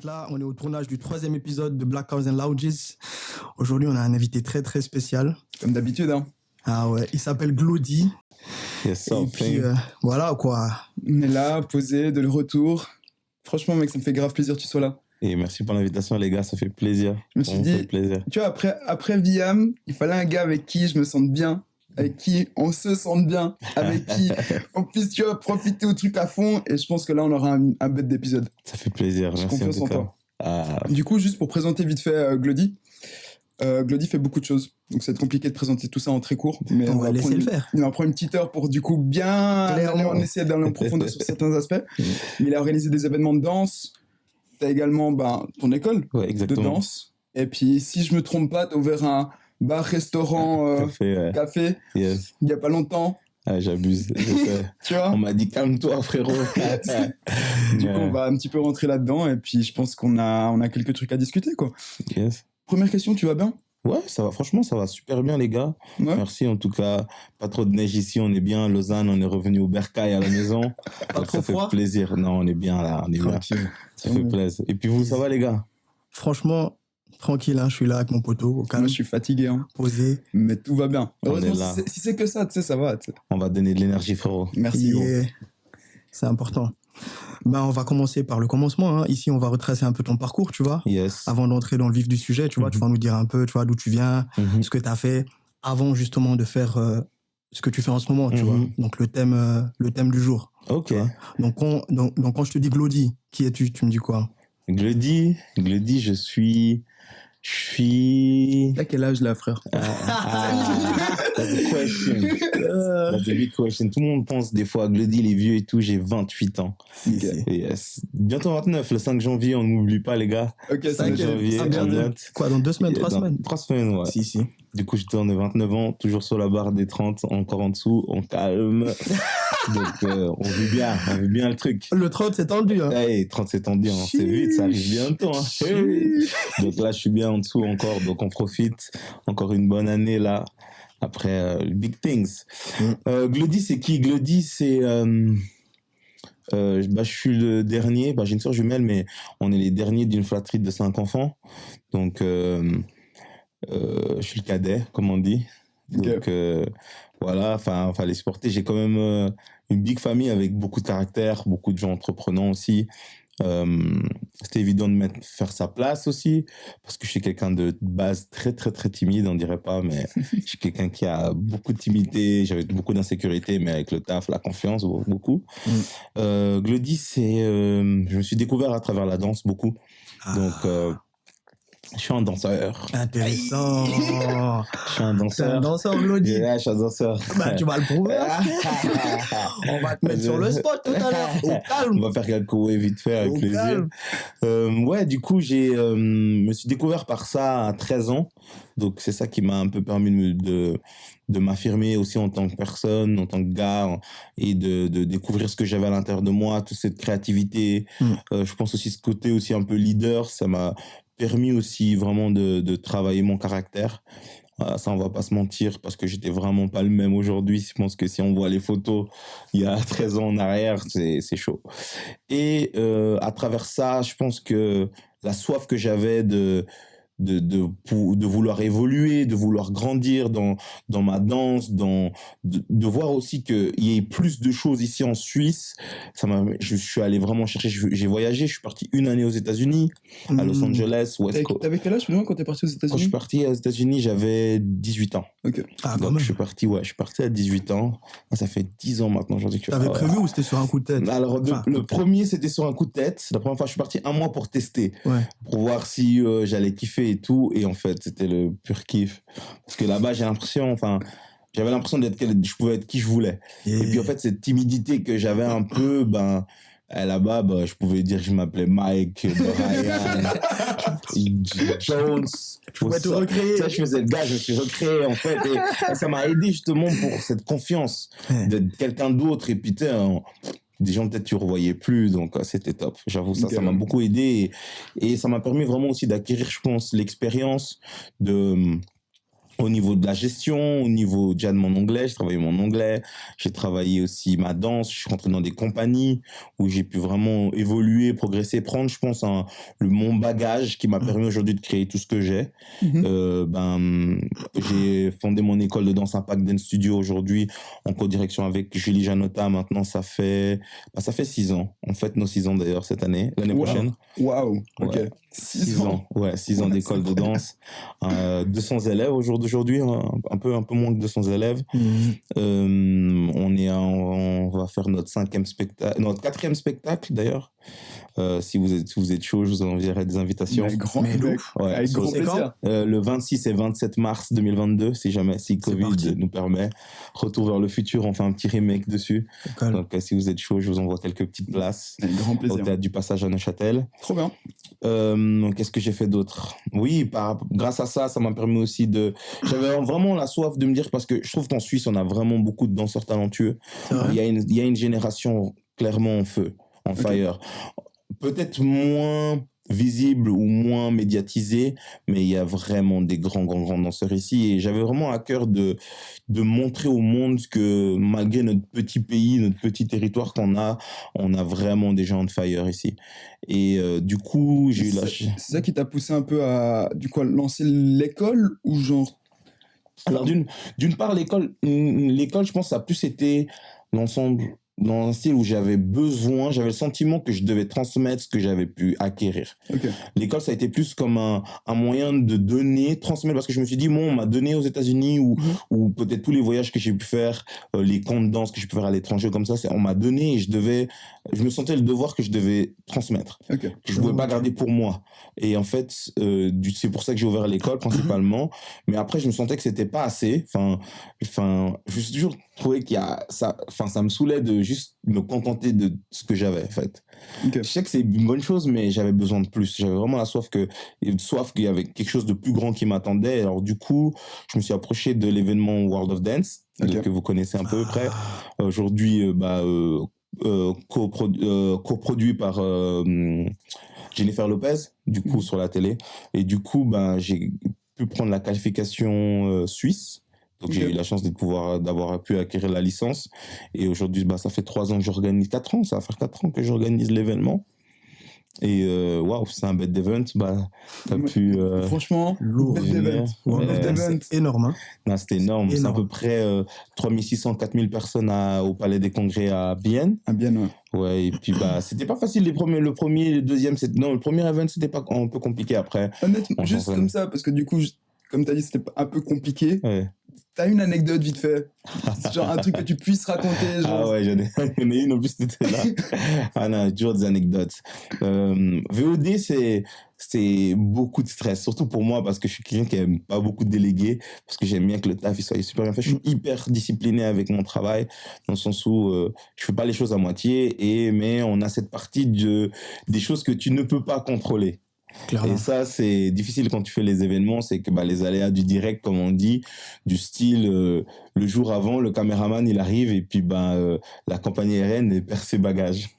d'être là. On est au tournage du 3e épisode de Black Cars and Lounges. Aujourd'hui, on a un invité très très spécial. Comme d'habitude, hein. Ah ouais, il s'appelle Glody. Yes, Et puis voilà quoi. On est là, posé, de le retour. Franchement, mec, ça me fait grave plaisir que tu sois là. Et merci pour l'invitation, les gars, ça fait plaisir. Je me suis dit, tu vois, après Viam, il fallait un gars avec qui je me sente bien, avec qui on se sente bien, avec qui on puisse, tu vois, profiter au truc à fond. Et je pense que là, on aura un bête d'épisode. Ça fait plaisir, J'ai merci confiance en toi. Ah. Du coup, juste pour présenter vite fait Glody. Glody fait beaucoup de choses, donc c'est compliqué de présenter tout ça en très court, mais On va laisser le faire. On va prendre une petite heure pour du coup bien Clairement. on essaie d'aller en profondeur sur certains aspects. Il a organisé des événements de danse, t'as également ton école Ouais, de exactement. danse, et puis si je me trompe pas, t'as ouvert un bar-restaurant café Yes. il y a pas longtemps, Ah, j'abuse, je sais. tu vois. On m'a dit calme-toi, frérot. Du coup, on va un petit peu rentrer là-dedans, et puis je pense qu'on a quelques trucs à discuter, quoi. Yes. Première question, tu vas bien? Ouais, ça va, franchement, ça va super bien, les gars. Ouais. Merci, en tout cas. Pas trop de neige ici, on est bien. Lausanne, on est revenu au Bercail à la maison. Pas Donc, trop ça fait froid? plaisir. Non, on est bien là, on est bien. Tranquille. Ça fait plaisir. Et puis vous, ça va, les gars? Franchement, tranquille, hein, je suis là avec mon poteau, au calme, Moi, je suis fatigué, hein. posé. Mais tout va bien. On Heureusement, est là. si c'est que ça, tu sais, ça va. Tu sais. On va donner de l'énergie, frérot. Merci, gros. Yeah. C'est important. Ben, on va commencer par le commencement. Hein. Ici, on va retracer un peu ton parcours, tu vois. Yes. Avant d'entrer dans le vif du sujet, tu vois, tu vas nous dire un peu, tu vois, d'où tu viens, Mhm. ce que tu as fait avant justement de faire ce que tu fais en ce moment, tu vois. Donc le thème du jour. Ok. Donc quand je te dis Glody, qui es-tu? Tu me dis quoi? Glody, je suis... T'as quel âge là, frère? That's the question. That's a big question. Tout le monde pense des fois, Glody, les vieux et tout, j'ai 28 ans. Ok. Yes. Bientôt 29, le 5 janvier, on n'oublie pas, les gars. Ok, ça 5 va. janvier, bien on dit. note. Quoi, dans 2 semaines, 3 Dans semaines? 3 semaines, ouais. Si. Du coup, je tourne 29 ans, toujours sur la barre des 30, encore en dessous, on calme. Donc, on vit bien le truc. Le 30, c'est tendu, hein. Hey, 37 ans, hein. C'est vite, ça arrive bientôt. Hein. Hey. Donc là, je suis bien en dessous encore, donc on profite. Encore une bonne année là, après Big Things. Glody, c'est qui? Glody, c'est... je suis le dernier, j'ai une sœur jumelle, mais on est les derniers d'une fratrie de 5 enfants. Donc, je suis le cadet, comme on dit. Donc, voilà, fallait supporter. J'ai quand même une big famille avec beaucoup de caractère, beaucoup de gens entreprenants aussi. C'était évident de faire sa place aussi, parce que je suis quelqu'un de base très, très, très timide, on dirait pas, mais je suis quelqu'un qui a beaucoup de timidité, j'avais beaucoup d'insécurité, mais avec le taf, la confiance, beaucoup. Glody, je me suis découvert à travers la danse beaucoup. Donc, je suis un danseur. Intéressant. Je suis un C'est danseur. un danseur, Glody. Yeah, je suis un danseur. Bah, tu vas le prouver. On va te mettre sur le spot tout à l'heure. Au calme. On va faire quelques waves vite fait avec Au plaisir. calme. Ouais, du coup, me suis découvert par ça à 13 ans. Donc, c'est ça qui m'a un peu permis de m'affirmer aussi en tant que personne, en tant que gars, et de découvrir ce que j'avais à l'intérieur de moi, toute cette créativité. Je pense aussi ce côté aussi un peu leader, ça m'a permis aussi vraiment de travailler mon caractère. Ça, on va pas se mentir, parce que j'étais vraiment pas le même aujourd'hui. Je pense que si on voit les photos il y a 13 ans en arrière, c'est chaud. Et à travers ça, je pense que la soif que j'avais de vouloir évoluer, de vouloir grandir dans ma danse, de voir aussi qu'il y ait plus de choses ici en Suisse. Je suis allé vraiment chercher, j'ai voyagé, je suis parti 1 année aux États-Unis, à Los Angeles, West Coast. T'avais quel âge, finalement, quand t'es parti aux Quand je États-Unis? suis parti aux États-Unis, j'avais 18 ans. Ok. Ah, quand Donc, même. je suis parti à 18 ans. Ça fait 10 ans maintenant, aujourd'hui. T'avais prévu ou c'était sur un coup de tête? Alors, le premier, c'était sur un coup de tête. La première fois, je suis parti 1 mois pour tester. Ouais. Pour voir si j'allais kiffer et tout. Et en fait, c'était le pur kiff. Parce que là-bas, j'avais l'impression je pouvais être qui je voulais. Et puis, en fait, cette timidité que j'avais un peu, là-bas, je pouvais dire que je m'appelais Mike, Brian, Jones. Tu pouvais te recréer. Ça, je faisais le gars, je me suis recréé, en fait. Et ça m'a aidé, justement, pour cette confiance d'être quelqu'un d'autre. Et puis, des gens peut-être tu revoyais plus, donc c'était top. J'avoue, ça m'a beaucoup aidé. Et ça m'a permis vraiment aussi d'acquérir, je pense, l'expérience de au niveau de la gestion, au niveau déjà de mon anglais, j'ai travaillé mon anglais, j'ai travaillé aussi ma danse, je suis rentré dans des compagnies où j'ai pu vraiment évoluer, progresser, prendre, je pense, mon bagage qui m'a permis aujourd'hui de créer tout ce que j'ai. J'ai fondé mon école de danse Impact Dance Studio aujourd'hui en co-direction avec Julie Janota. Maintenant, ça fait 6 ans. On fête nos 6 ans d'ailleurs cette année, l'année prochaine. Waouh, ok. Ouais. 6 ans. Ouais, 6 ans d'école de danse. 200 élèves aujourd'hui, un peu moins que 200 élèves. On va faire notre 4e spectacle d'ailleurs. Si vous êtes chaud, je vous enverrai des invitations. Avec grand plaisir. Le 26 et 27 mars 2022, si Covid nous permet. Retour vers le futur, on fait un petit remake dessus. Donc si vous êtes chaud, je vous envoie quelques petites places. Avec grand plaisir. Au théâtre du Passage à Neuchâtel. Trop bien. Qu'est-ce que j'ai fait d'autre? Oui, grâce à ça m'a permis aussi j'avais vraiment la soif de me dire, parce que je trouve qu'en Suisse, on a vraiment beaucoup de danseurs talentueux. Il y a une génération clairement en feu, en fire. Peut-être moins visible ou moins médiatisé, mais il y a vraiment des grands danseurs ici. Et j'avais vraiment à cœur de montrer au monde que malgré notre petit pays, notre petit territoire qu'on a, on a vraiment des gens de fire ici. Et du coup, j'ai eu C'est ça qui t'a poussé un peu à lancer l'école ou genre... Alors d'une part, l'école, je pense, ça a plus été l'ensemble dans un style où j'avais le sentiment que je devais transmettre ce que j'avais pu acquérir. Okay. L'école, ça a été plus comme un moyen de transmettre, parce que je me suis dit, on m'a donné aux États-Unis ou peut-être tous les voyages que j'ai pu faire, les camps de danse que j'ai pu faire à l'étranger, comme ça, on m'a donné et je me sentais le devoir que je devais transmettre. Okay. Que je ne pouvais pas garder pour moi. Et en fait, c'est pour ça que j'ai ouvert l'école principalement. Mais après, je me sentais que c'était pas assez. Je me suis toujours trouvé ça me saoulait de juste me contenter de ce que j'avais, en fait. Okay. Je sais que c'est une bonne chose, mais j'avais besoin de plus. J'avais vraiment la soif qu'il y avait quelque chose de plus grand qui m'attendait. Alors du coup, je me suis approché de l'événement World of Dance, que vous connaissez un peu près. Aujourd'hui, coproduit par Jennifer Lopez, du coup, sur la télé. Et du coup, j'ai pu prendre la qualification suisse. Donc, j'ai eu la chance d'avoir pu acquérir la licence. Et aujourd'hui, ça fait 3 ans que j'organise, 4 ans, ça va faire 4 ans que j'organise l'événement. Et waouh, c'est un bête d'event. T'as pu. Franchement, lourd. C'est énorme. Hein. Non, c'était énorme. C'est à peu près 3600, 4000 personnes au Palais des Congrès à Bienne. À Bienne, ouais. Ouais, et puis c'était pas facile le premier, le deuxième, le premier event, c'était pas un peu compliqué après. Honnêtement, juste comme ça, parce que du coup, comme t'as dit, c'était un peu compliqué. Ouais. T'as une anecdote vite fait, genre un truc que tu puisses raconter, genre... Ah ouais, j'en ai une, en plus t'étais là. Ah non, toujours des anecdotes. VOD, c'est beaucoup de stress, surtout pour moi, parce que je suis quelqu'un qui aime pas beaucoup déléguer, parce que j'aime bien que le taf il soit super bien fait. Je suis hyper discipliné avec mon travail, dans le sens où je fais pas les choses à moitié, mais on a cette partie des choses que tu ne peux pas contrôler. Clairement. Et ça, c'est difficile quand tu fais les événements, c'est que les aléas du direct, comme on dit, du style, le jour avant, le caméraman, il arrive et puis la compagnie aérienne perd ses bagages.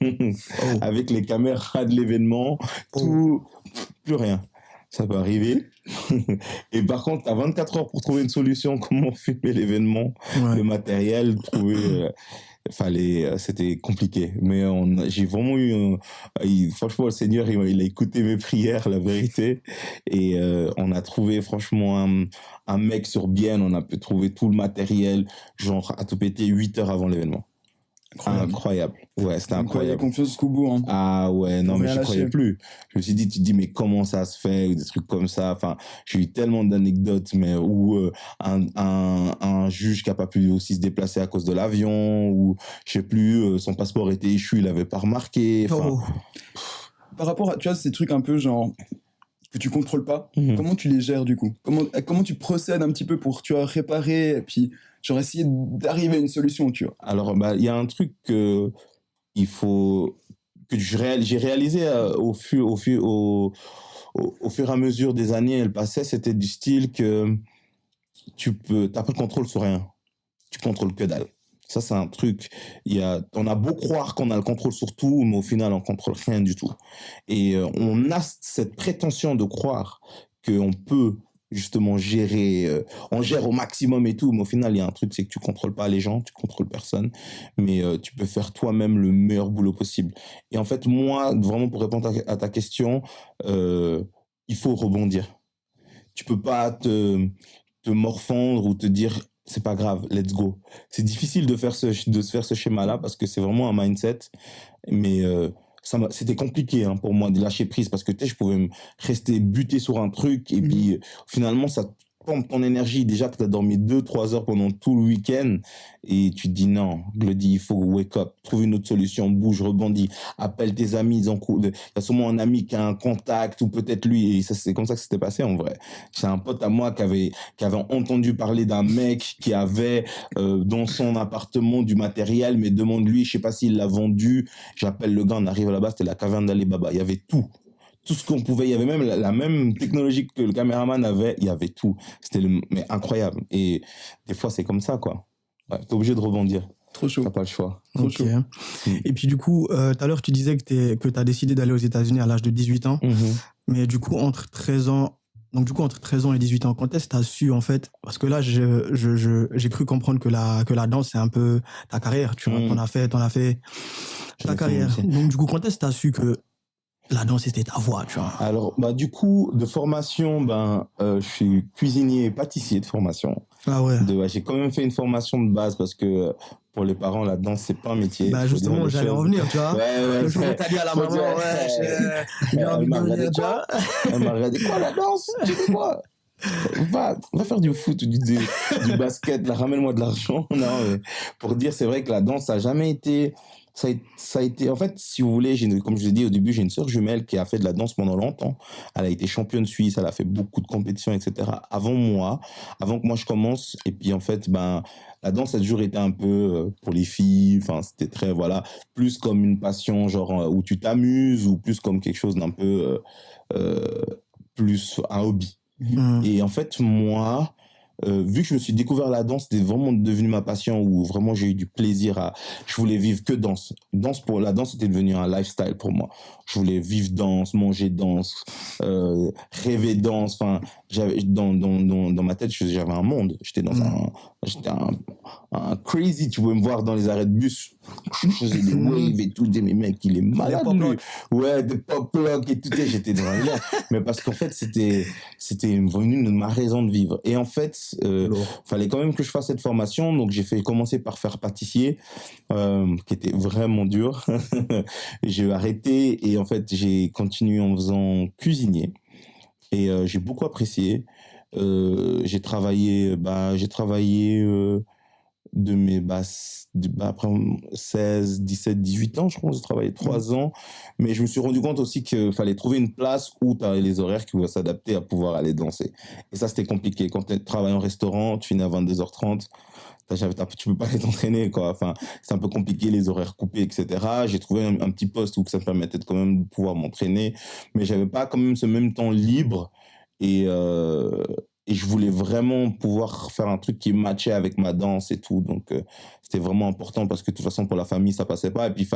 Avec les caméras de l'événement, plus rien. Ça peut arriver. Et par contre, tu as 24 heures pour trouver une solution, comment filmer l'événement, le matériel, trouver... c'était compliqué, mais j'ai vraiment eu franchement, le Seigneur il a écouté mes prières, la vérité, et on a trouvé franchement un mec sur Bienne, on a pu trouver tout le matériel, genre à tout péter 8 heures avant l'événement. Incroyable. Ouais, c'était incroyable. Confiance jusqu'au bout. Hein. Ah ouais, non, mais je croyais plus. Je me suis dit, tu te dis, mais comment ça se fait, ou des trucs comme ça. Enfin, j'ai eu tellement d'anecdotes, mais où un juge qui a pas pu aussi se déplacer à cause de l'avion, ou je sais plus, son passeport était échu, il avait pas remarqué. Par rapport à, tu vois, ces trucs un peu genre que tu contrôles pas, comment tu les gères du coup? Comment tu procèdes un petit peu pour, tu vois, réparer et puis genre essayer d'arriver à une solution, tu vois? Alors, il y a un truc que j'ai réalisé au fur et à mesure des années, elles passaient, c'était du style que t'as pas de contrôle sur rien. Tu contrôles que dalle. Ça, c'est un truc, on a beau croire qu'on a le contrôle sur tout, mais au final, on contrôle rien du tout. Et on a cette prétention de croire qu'on peut justement gérer, on gère au maximum et tout, mais au final, il y a un truc, c'est que tu contrôles pas les gens, tu contrôles personne, mais tu peux faire toi-même le meilleur boulot possible. Et en fait, moi, vraiment pour répondre à ta question, il faut rebondir. Tu peux pas te morfondre ou te dire c'est pas grave, let's go. C'est difficile de se faire ce schéma-là parce que c'est vraiment un mindset, mais c'était compliqué hein, pour moi de lâcher prise parce que tu sais, je pouvais me rester buté sur un truc et puis finalement ça pompe ton énergie déjà que tu as dormi 2-3 heures pendant tout le week-end et tu te dis non, Glody, il faut wake up, trouve une autre solution, bouge, rebondis, appelle tes amis, il y a sûrement un ami qui a un contact ou peut-être lui et ça, c'est comme ça que c'était passé en vrai. C'est un pote à moi qui avait entendu parler d'un mec qui avait dans son appartement du matériel, mais demande-lui, je sais pas s'il l'a vendu, j'appelle le gars, on arrive là-bas, c'était la caverne d'Ali Baba, il y avait tout ce qu'on pouvait, il y avait même la même technologie que le caméraman avait, il y avait tout. Mais incroyable. Et des fois, c'est comme ça, quoi. Ouais, t'es obligé de rebondir. Trop chaud. T'as pas le choix. Trop chaud. Et puis du coup, tout à l'heure, tu disais que t'as décidé d'aller aux États-Unis à l'âge de 18 ans. Mais du coup, entre 13 ans et 18 ans, quand est-ce que t'as su, en fait, parce que là, j'ai cru comprendre que la danse, c'est un peu ta carrière, tu vois, t'en as fait ta carrière. Donc du coup, quand est-ce que t'as su que la danse, c'était ta voix, tu vois? Alors, du coup, de formation, je suis cuisinier et pâtissier de formation. Ah ouais. J'ai quand même fait une formation de base parce que pour les parents, la danse, c'est pas un métier. Bah justement, j'allais revenir, tu vois. Ouais. Le jour où t'as dit à la maman, j'ai envie de devenir, tu vois. Elle m'a regardé, quoi, la danse? Tu fais quoi? Va faire du foot ou du basket, là, ramène-moi de l'argent. Non, mais pour dire, c'est vrai que la danse, ça a jamais été... Ça a été, en fait, si vous voulez, comme je l'ai dit au début, j'ai une sœur jumelle qui a fait de la danse pendant longtemps. Elle a été championne suisse, elle a fait beaucoup de compétitions, etc. Avant que moi je commence. Et puis en fait, la danse a toujours été un peu pour les filles. Enfin, c'était très, voilà, plus comme une passion, genre où tu t'amuses ou plus comme quelque chose d'un peu plus un hobby. Et en fait, moi, vu que je me suis découvert la danse, c'était vraiment devenu ma passion où vraiment j'ai eu du plaisir je voulais vivre que danse. La danse était devenu un lifestyle pour moi. Je voulais vivre danse, manger danse, rêver danse. Enfin, dans ma tête, j'avais un monde. J'étais un crazy. Tu pouvais me voir dans les arrêts de bus. Je faisais des waves et tout. Mais mec, il est malade, lui. Ouais, des pop-lock et tout. J'étais dans un mais parce qu'en fait, c'était venu de ma raison de vivre. Et en fait, fallait quand même que je fasse cette formation. Donc, j'ai commencé par faire pâtissier, qui était vraiment dur. J'ai arrêté et en fait, j'ai continué en faisant cuisinier. Et j'ai beaucoup apprécié. J'ai travaillé après 16, 17, 18 ans, je crois, j'ai travaillé 3 ans. Mais je me suis rendu compte aussi qu'il fallait trouver une place où tu as les horaires qui vont s'adapter à pouvoir aller danser. Et ça, c'était compliqué. Quand tu travailles en restaurant, tu finis à 22h30, tu peux pas aller t'entraîner, quoi. Enfin, c'est un peu compliqué, les horaires coupés, etc. J'ai trouvé un petit poste où ça me permettait de quand même pouvoir m'entraîner, mais j'avais pas quand même ce même temps libre et je voulais vraiment pouvoir faire un truc qui matchait avec ma danse et tout. Donc, c'était vraiment important parce que de toute façon, pour la famille, ça passait pas. Et puis,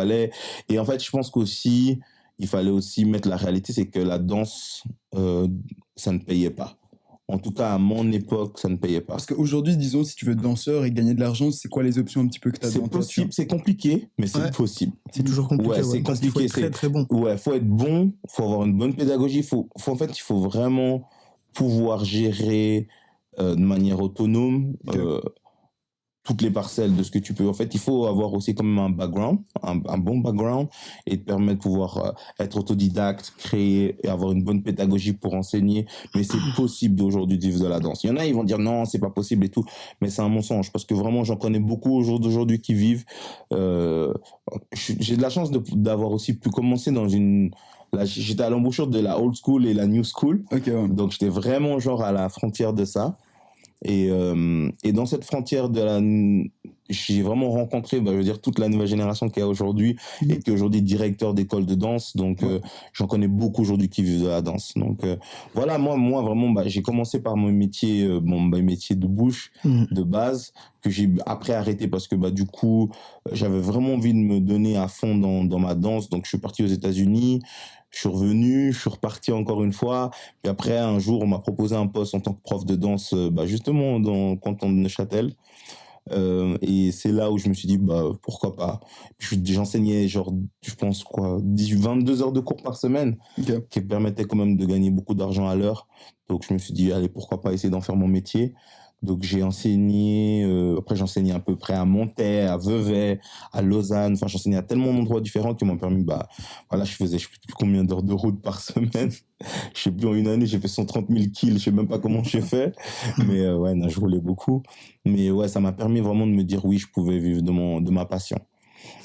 et en fait, je pense qu'aussi, il fallait aussi mettre la réalité, c'est que la danse, ça ne payait pas. En tout cas, à mon époque, ça ne payait pas. Parce qu'aujourd'hui, disons, si tu veux être danseur et gagner de l'argent, c'est quoi les options un petit peu que tu as devant toi? C'est possible, c'est compliqué, mais c'est possible. C'est toujours compliqué. Ouais, c'est compliqué. Faut être très, très bon. Ouais, faut être bon, faut avoir une bonne pédagogie. En fait, il faut vraiment pouvoir gérer de manière autonome toutes les parcelles de ce que tu peux. En fait, il faut avoir aussi quand même un background, un bon background, et te permettre de pouvoir être autodidacte, créer et avoir une bonne pédagogie pour enseigner. Mais c'est possible d'aujourd'hui de vivre de la danse. Il y en a, ils vont dire non, c'est pas possible et tout, mais c'est un mensonge parce que vraiment, j'en connais beaucoup au jour d'aujourd'hui qui vivent. J'ai de la chance d'avoir aussi pu commencer dans j'étais à l'embouchure de la old school et la new school. Okay, ouais. Donc, j'étais vraiment genre à la frontière de ça. Et dans cette frontière j'ai vraiment rencontré, je veux dire, toute la nouvelle génération qu'il y a aujourd'hui et qui est aujourd'hui directeur d'école de danse. Donc, j'en connais beaucoup aujourd'hui qui vivent de la danse. Donc, voilà, moi vraiment, j'ai commencé par mon métier, métier de bouche, de base, que j'ai après arrêté parce que, du coup, j'avais vraiment envie de me donner à fond dans ma danse. Donc, je suis parti aux États-Unis. Je suis revenu, je suis reparti encore une fois. Puis après, un jour, on m'a proposé un poste en tant que prof de danse, justement, dans le canton de Neuchâtel. Et c'est là où je me suis dit, pourquoi pas. J'enseignais, genre, je pense, 22 heures de cours par semaine, qui permettaient quand même de gagner beaucoup d'argent à l'heure. Donc, je me suis dit, allez, pourquoi pas essayer d'en faire mon métier. Donc, j'ai enseigné, après, j'enseignais à peu près à Montaix, à Vevey, à Lausanne. Enfin, j'enseignais à tellement d'endroits différents qui m'ont permis, voilà, je faisais, je sais plus combien d'heures de route par semaine. Je sais plus, en une année, j'ai fait 130 000 kills. Je sais même pas comment j'ai fait. Mais, ouais, non, je roulais beaucoup. Mais, ouais, ça m'a permis vraiment de me dire, oui, je pouvais vivre de ma passion.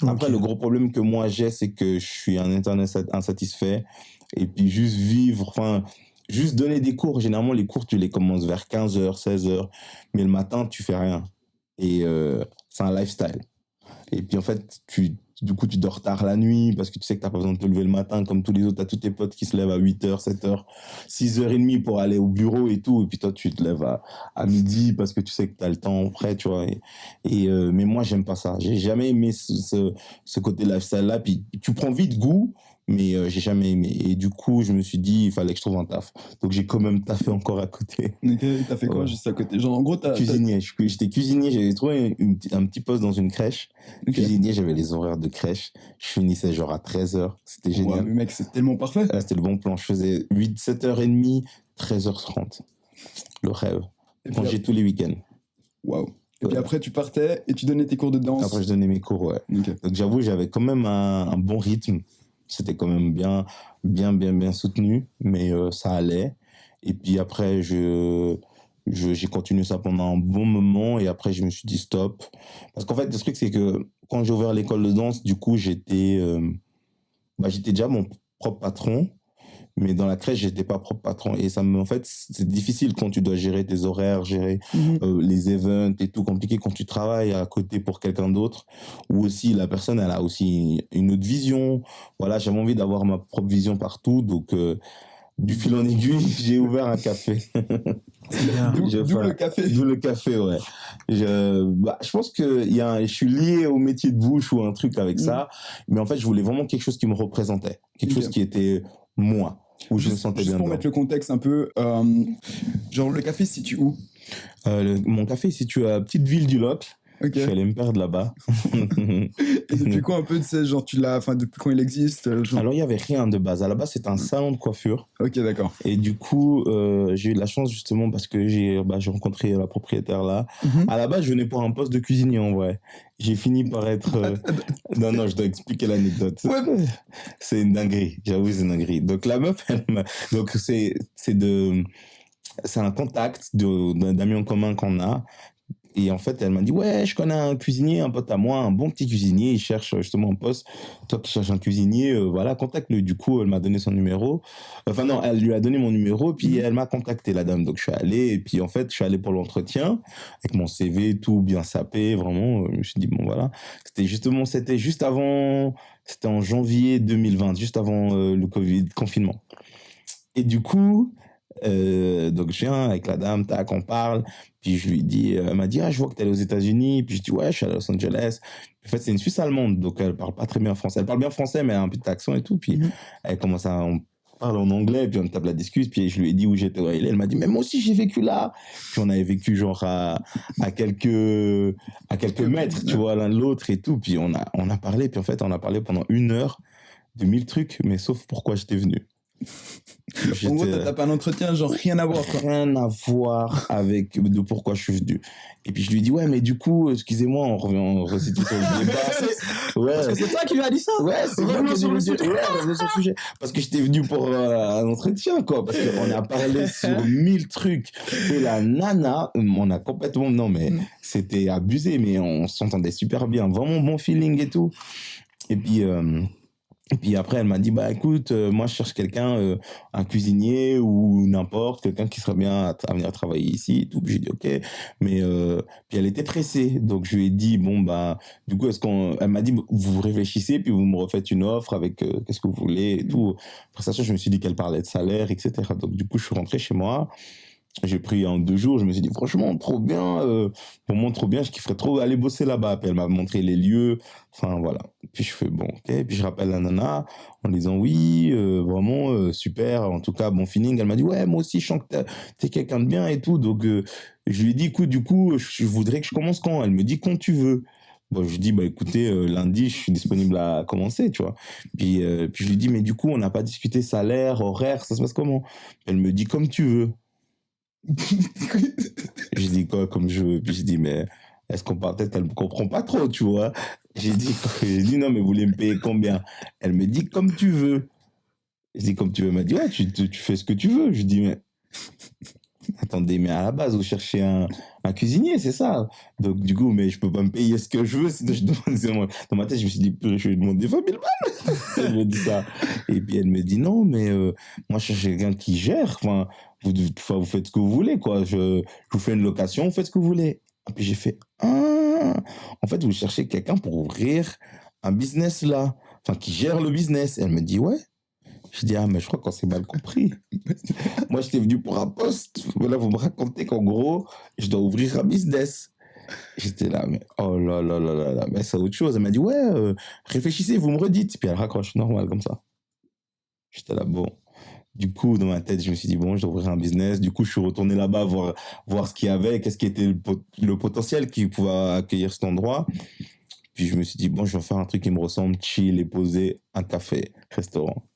Après, le gros problème que moi j'ai, c'est que je suis un interne insatisfait. Et puis, juste donner des cours, généralement, les cours, tu les commences vers 15h, 16h, mais le matin, tu fais rien. Et c'est un lifestyle. Et puis, en fait, du coup, tu dors tard la nuit parce que tu sais que tu n'as pas besoin de te lever le matin comme tous les autres. Tu as tous tes potes qui se lèvent à 8h, 7h, 6h30 pour aller au bureau et tout. Et puis, toi, tu te lèves à midi parce que tu sais que tu as le temps prêt, tu vois. Mais moi, j'aime pas ça. J'ai jamais aimé ce côté lifestyle-là. Puis, tu prends vite goût, mais j'ai jamais aimé. Et du coup, je me suis dit, il fallait que je trouve un taf. Donc, j'ai quand même taffé encore à côté. Ok, t'as fait quoi juste à côté? Genre, en gros, Cuisinier. J'étais cuisinier, j'avais trouvé un petit poste dans une crèche. Cuisinier, j'avais les horaires de crèche. Je finissais genre à 13h. C'était génial. Ouais, mais mec, c'est tellement parfait. C'était le bon plan. Je faisais 7h30, 13h30. Le rêve. Congé tous les week-ends. Waouh. Et puis après, tu partais et tu donnais tes cours de danse. Après, je donnais mes cours, ouais. Okay. Donc, j'avoue, j'avais quand même un bon rythme. C'était quand même bien soutenu, mais ça allait. Et puis après, j'ai continué ça pendant un bon moment. Et après, je me suis dit stop. Parce qu'en fait, le truc, c'est que quand j'ai ouvert l'école de danse, du coup, j'étais déjà mon propre patron. Mais dans la crèche, j'étais pas propre patron. Et en fait, c'est difficile quand tu dois gérer tes horaires, gérer les events et tout, compliqué quand tu travailles à côté pour quelqu'un d'autre. Ou aussi, la personne, elle a aussi une autre vision. Voilà, j'avais envie d'avoir ma propre vision partout. Donc, du fil en aiguille, j'ai ouvert un café. D'où le café. D'où le café, ouais. Je pense que je suis lié au métier de bouche ou un truc avec ça. Mais en fait, je voulais vraiment quelque chose qui me représentait. Quelque chose qui était moi, où je me sentais bien. Juste pour mettre le contexte un peu, genre le café se situe où? Mon café est situé à la petite ville du Locle. Okay. Je suis allé me perdre là-bas. Et depuis quoi un peu, tu sais, genre depuis quand il existe genre... Alors il y avait rien de base. À la base c'était un salon de coiffure. Ok, d'accord. Et du coup j'ai eu de la chance justement parce que j'ai rencontré la propriétaire là. À la base je venais pour un poste de cuisinier en vrai. J'ai fini par être. Non, je dois expliquer l'anecdote. Ouais. C'est une dinguerie. J'avoue c'est une dinguerie. Donc la meuf donc c'est un contact d'amis en commun qu'on a. Et en fait, elle m'a dit, ouais, je connais un cuisinier, un pote à moi, un bon petit cuisinier, il cherche justement un poste. Toi qui cherches un cuisinier, voilà, contacte-le. Du coup, elle m'a donné son numéro. Enfin non, elle lui a donné mon numéro, puis elle m'a contacté, la dame. Donc je suis allé, et puis en fait, je suis allé pour l'entretien, avec mon CV, tout bien sapé, vraiment. Je me suis dit, bon voilà. C'était juste avant, c'était en janvier 2020, juste avant le Covid, confinement. Et du coup... donc je viens avec la dame, tac, on parle, puis je lui dis, elle m'a dit, je vois que t'es allé aux États-Unis, puis je dis, ouais, je suis allé à Los Angeles. En fait, c'est une Suisse allemande, donc elle parle pas très bien français. Elle parle bien français, mais elle a un petit accent et tout, puis elle commence on parle en anglais, puis on tape la discute, puis je lui ai dit où j'étais, où elle m'a dit, mais moi aussi j'ai vécu là. Puis on avait vécu genre à quelques mètres, tu vois, l'un de l'autre et tout, puis on a parlé, puis en fait, on a parlé pendant 1 heure de 1000 trucs, mais sauf pourquoi j'étais venu. En gros, t'as tapé un entretien, genre rien à voir, quoi. Rien à voir avec de pourquoi je suis venu. Et puis je lui dis, ouais, mais du coup, excusez-moi, on recite sur le débat. Ouais. Parce que c'est toi qui lui as dit ça. Ouais, c'est moi qui lui ai dit. Ouais, revenons sur le sujet. Parce que j'étais venu pour un entretien, quoi. Parce qu'on a parlé sur 1000 trucs. Et la nana, on a complètement, non, mais c'était abusé, mais on s'entendait super bien. Vraiment bon feeling et tout. Et puis après, elle m'a dit, écoute, moi je cherche quelqu'un, un cuisinier ou n'importe, quelqu'un qui serait bien à venir travailler ici et tout. Puis j'ai dit, ok. Mais puis elle était pressée. Donc je lui ai dit, du coup, elle m'a dit, vous réfléchissez, puis vous me refaites une offre avec qu'est-ce que vous voulez et tout. Après ça, je me suis dit qu'elle parlait de salaire, etc. Donc du coup, je suis rentré chez moi. J'ai pris en 2 jours, je me suis dit, franchement, trop bien, vraiment trop bien, je kifferais trop aller bosser là-bas. Puis elle m'a montré les lieux, enfin voilà. Puis je fais, bon, ok. Puis je rappelle la nana en disant, oui, vraiment, super, en tout cas, bon feeling. Elle m'a dit, ouais, moi aussi, je sens que t'es quelqu'un de bien et tout. Donc, je lui ai dit, écoute, du coup, je voudrais que je commence quand? Elle me dit, quand tu veux. Bon, je lui dis, bah écoutez, lundi, je suis disponible à commencer, tu vois. Puis je lui dis, mais du coup, on n'a pas discuté salaire, horaire, ça se passe comment? Elle me dit, comme tu veux. Je dis quoi comme je veux. Puis je dis, mais est-ce qu'on parle peut-être qu'elle ne comprend pas trop, tu vois. J'ai dit, non, mais vous voulez me payer combien? Elle me dit, comme tu veux. Je dis, comme tu veux. Elle m'a dit, ouais, tu fais ce que tu veux. Je dis, mais attendez, mais à la base, vous cherchez un cuisinier, c'est ça. Donc, du coup, mais je peux pas me payer ce que je veux. Sinon, dans ma tête, je me suis dit, je vais demander 20 000 balles. Elle me dit ça. Et puis, elle me dit, non, mais moi, je cherche quelqu'un qui gère. Enfin, vous faites ce que vous voulez, quoi. Je vous fais une location, vous faites ce que vous voulez. Et puis, j'ai fait, ah, en fait, vous cherchez quelqu'un pour ouvrir un business là. Enfin, qui gère le business. Elle me dit, ouais. Je dis, ah, mais je crois qu'on s'est mal compris. Moi, j'étais venu pour un poste. Là, vous me racontez qu'en gros, je dois ouvrir un business. J'étais là, mais oh là là là là là, mais c'est autre chose. Elle m'a dit, ouais, réfléchissez, vous me redites. Puis elle raccroche normal comme ça. J'étais là, bon. Du coup, dans ma tête, je me suis dit, bon, je dois ouvrir un business. Du coup, je suis retourné là-bas voir ce qu'il y avait, qu'est-ce qui était le potentiel qui pouvait accueillir cet endroit. Puis je me suis dit, bon, je vais faire un truc qui me ressemble, chill et posé, un café, restaurant.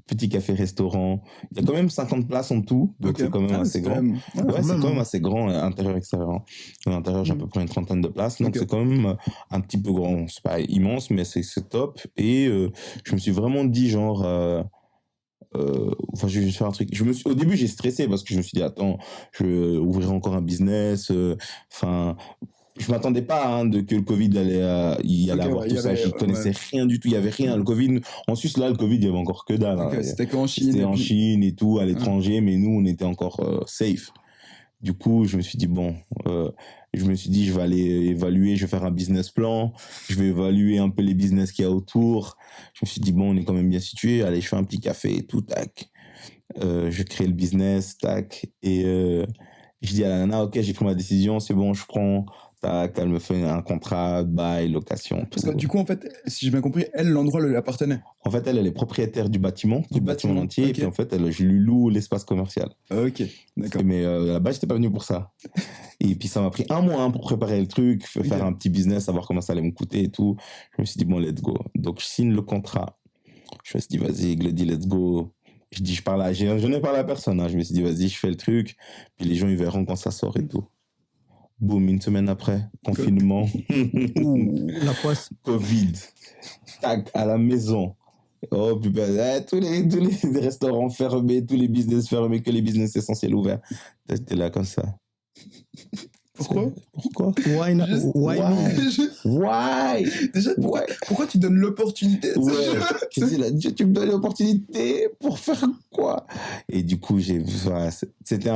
Petit café-restaurant. Il y a quand même 50 places en tout, donc c'est quand même assez grand. Ouais, c'est quand même assez grand, intérieur-extérieur. À l'intérieur, j'ai à peu près une 30aine de places, donc c'est quand même un petit peu grand. C'est pas immense, mais c'est top. Et je me suis vraiment dit, genre, enfin, je vais faire un truc. Au début, j'ai stressé parce que je me suis dit, attends, je vais ouvrir encore un business. Enfin, je m'attendais pas que le Covid il allait avoir tout ça. Je connaissais rien du tout. Il y avait rien. Le Covid, en Suisse, là, le Covid, il y avait encore que dalle. Hein. C'était qu'en Chine. C'était en Chine et tout, à l'étranger, mais nous, on était encore safe. Du coup, je me suis dit, bon, je vais aller évaluer, je vais faire un business plan, je vais évaluer un peu les business qu'il y a autour. Je me suis dit, bon, on est quand même bien situé. Allez, je fais un petit café et tout, tac. Je crée le business, tac. Et je dis à la nana, ok, j'ai pris ma décision, c'est bon, je prends. Tac, elle me fait un contrat, bail, location. Parce que du coup, en fait, si j'ai bien compris, elle, l'endroit lui appartenait. En fait, elle est propriétaire du bâtiment entier. Okay. Et puis, en fait, je lui loue l'espace commercial. Ok, d'accord. Mais à la base, j'étais pas venu pour ça. Et puis, ça m'a pris 1 mois pour préparer le truc, faire un petit business, savoir comment ça allait me coûter et tout. Je me suis dit, bon, let's go. Donc, je signe le contrat. Je me suis dit, vas-y, Glody, let's go. Je dis, je n'ai parlé à personne. Hein. Je me suis dit, vas-y, je fais le truc. Puis, les gens, ils verront quand ça sort et tout. Boum, 1 semaine après, confinement. La poisse. Covid. Tac, à la maison. Oh, putain, tous les restaurants fermés, tous les business fermés, que les business essentiels ouverts. T'es là comme ça. Pourquoi? Why? Déjà, pourquoi tu donnes l'opportunité? Ouais. Tu me donnes l'opportunité pour faire quoi? Et du coup, c'était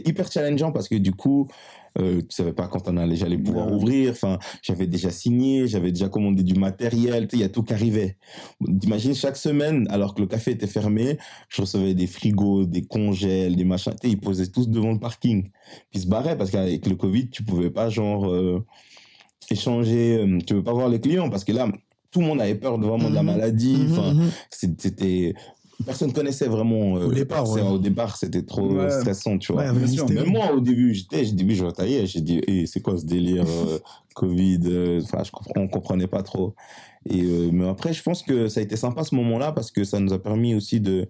hyper challengeant parce que du coup, tu savais pas quand j'allais pouvoir ouvrir. Enfin, j'avais déjà signé, j'avais déjà commandé du matériel. Il y a tout qui arrivait. T'imagines, chaque semaine, alors que le café était fermé, je recevais des frigos, des congèles, des machins. Ils posaient tous devant le parking. Puis ils se barraient parce qu'avec le Covid, tu pouvais pas échanger. Tu pouvais pas voir les clients parce que là, tout le monde avait peur vraiment de la maladie. Enfin, c'était personne connaissait vraiment au départ c'était trop stressant, tu vois. Même moi au début je retaillais, j'ai dit c'est quoi ce délire Covid, enfin on comprenait pas trop. Et mais après je pense que ça a été sympa ce moment-là parce que ça nous a permis aussi de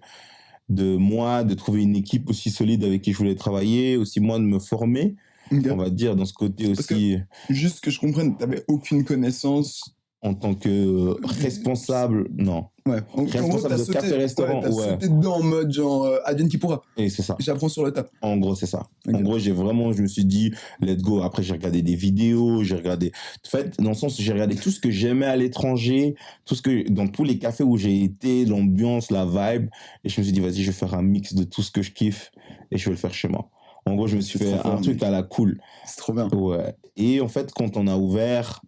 trouver une équipe aussi solide avec qui je voulais travailler, aussi moi de me former, on va dire dans ce côté parce aussi que, juste que je comprenne, t'avais aucune connaissance en tant que responsable, non. Ouais. Responsable de café-restaurant, ouais. T'as sauté dedans en mode genre, advienne qui pourra. Et c'est ça. J'apprends sur le tas. En gros, c'est ça. Okay. En gros, je me suis dit, let's go. Après, j'ai regardé des vidéos, en fait, dans le sens où j'ai regardé tout ce que j'aimais à l'étranger, dans tous les cafés où j'ai été, l'ambiance, la vibe. Et je me suis dit, vas-y, je vais faire un mix de tout ce que je kiffe et je vais le faire chez moi. En gros, je me suis fait un truc à la cool. C'est trop bien. Ouais. Et en fait, quand on a ouvert,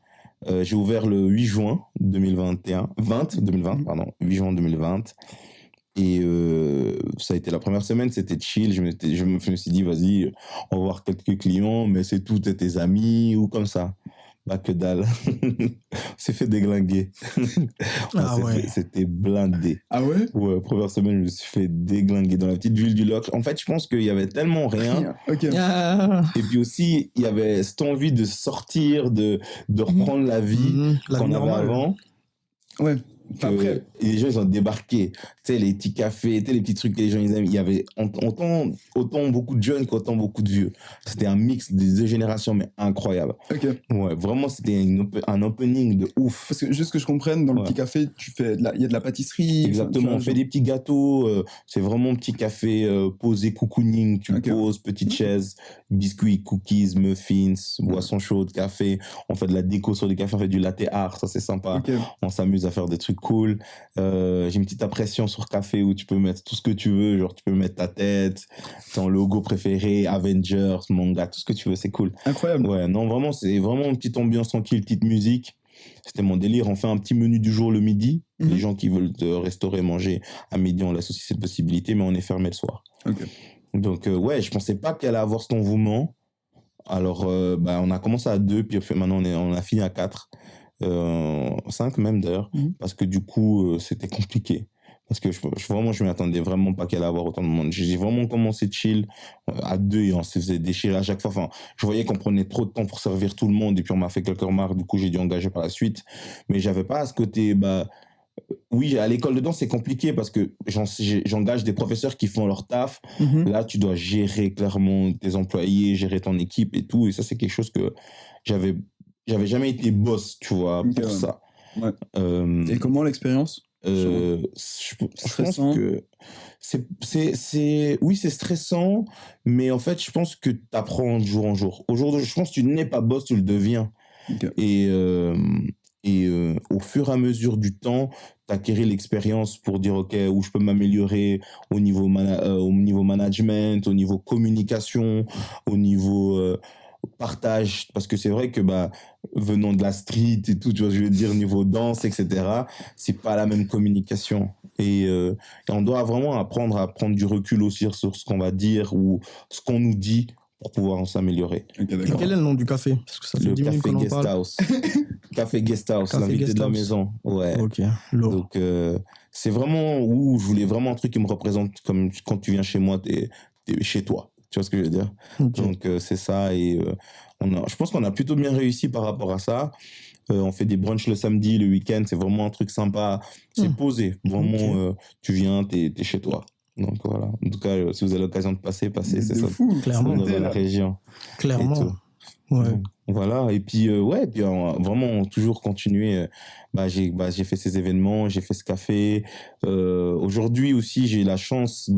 j'ai ouvert le 8 juin 2020, 8 juin 2020. Et ça a été la première semaine, c'était chill. Je me suis dit, vas-y, on va voir quelques clients, mais c'est tout, tes amis ou comme ça. Bah, que dalle. On s'est fait déglinguer. C'était blindé. Ah ouais? Ouais, première semaine, je me suis fait déglinguer dans la petite ville du Loch. En fait, je pense qu'il y avait tellement rien. Ok. Et puis aussi, il y avait cette envie de sortir, de reprendre la vie qu'on avait avant. Ouais. Après, les gens, ils ont débarqué. Tu sais, les petits cafés, tu sais, les petits trucs que les gens, ils aiment. Il y avait autant beaucoup de jeunes qu'autant beaucoup de vieux. C'était un mix des deux générations, mais incroyable. Ok. Ouais, vraiment, c'était un opening de ouf. Parce que, juste que je comprenne, dans le petit café, il y a de la pâtisserie. Exactement, on fait des petits gâteaux. C'est vraiment un petit café posé, cocooning. Tu poses, petite chaise, biscuits, cookies, muffins, boissons chaudes, café. On fait de la déco sur les cafés, on fait du latte art, ça c'est sympa. On s'amuse à faire des trucs cool. J'ai une petite impression sur café où tu peux mettre tout ce que tu veux, genre tu peux mettre ta tête, ton logo préféré, Avengers, manga, tout ce que tu veux, c'est cool. Incroyable. Ouais, non, vraiment, c'est vraiment une petite ambiance tranquille, petite musique. C'était mon délire. On fait un petit menu du jour le midi. Les gens qui veulent te restaurer, manger à midi, on laisse aussi cette possibilité, mais on est fermé le soir. Donc, ouais, je pensais pas qu'elle allait avoir cet engouement. Alors, on a commencé à 2, puis maintenant on a fini à 4. 5 même d'ailleurs, parce que du coup, c'était compliqué. Parce que je m'y attendais vraiment pas qu'elle allait avoir autant de monde. J'ai vraiment commencé chill à 2 et on se faisait déchirer à chaque fois. Enfin, je voyais qu'on prenait trop de temps pour servir tout le monde et puis on m'a fait quelques remarques. Du coup, j'ai dû engager par la suite. Mais j'avais pas à ce côté, oui, à l'école de danse, c'est compliqué parce que j'engage des professeurs qui font leur taf. Là, tu dois gérer clairement tes employés, gérer ton équipe et tout. Et ça, c'est quelque chose que j'avais jamais été boss, tu vois, pour ça. Ouais. Et comment l'expérience? Je pense que oui, c'est stressant, mais en fait, je pense que tu apprends de jour en jour. Aujourd'hui, je pense que tu n'es pas boss, tu le deviens. Et au fur et à mesure du temps, tu acquéris l'expérience pour dire, OK, où je peux m'améliorer au niveau management, au niveau communication, au niveau partage. Parce que c'est vrai que venant de la street et tout, tu vois, je veux dire, niveau danse, etc., c'est pas la même communication. Et on doit vraiment apprendre à prendre du recul aussi sur ce qu'on va dire ou ce qu'on nous dit pour pouvoir s'améliorer. Et quel est le nom du café? Parce que ça fait 10 minutes qu'on en parle. House. Café Guest House, l'invité de la maison. Ouais. Ok. Donc, c'est vraiment où je voulais vraiment un truc qui me représente comme quand tu viens chez moi, t'es chez toi. Tu vois ce que je veux dire? Donc, c'est ça. Et je pense qu'on a plutôt bien réussi par rapport à ça. On fait des brunchs le samedi, le week-end. C'est vraiment un truc sympa. C'est posé. Vraiment, tu viens, t'es chez toi. Donc voilà. En tout cas, si vous avez l'occasion de passer, c'est ça. Fou, clairement. Dans la région. Clairement. Ouais. Voilà. Et puis, puis vraiment, on a toujours continué. J'ai fait ces événements, j'ai fait ce café. Aujourd'hui aussi, j'ai eu la chance, il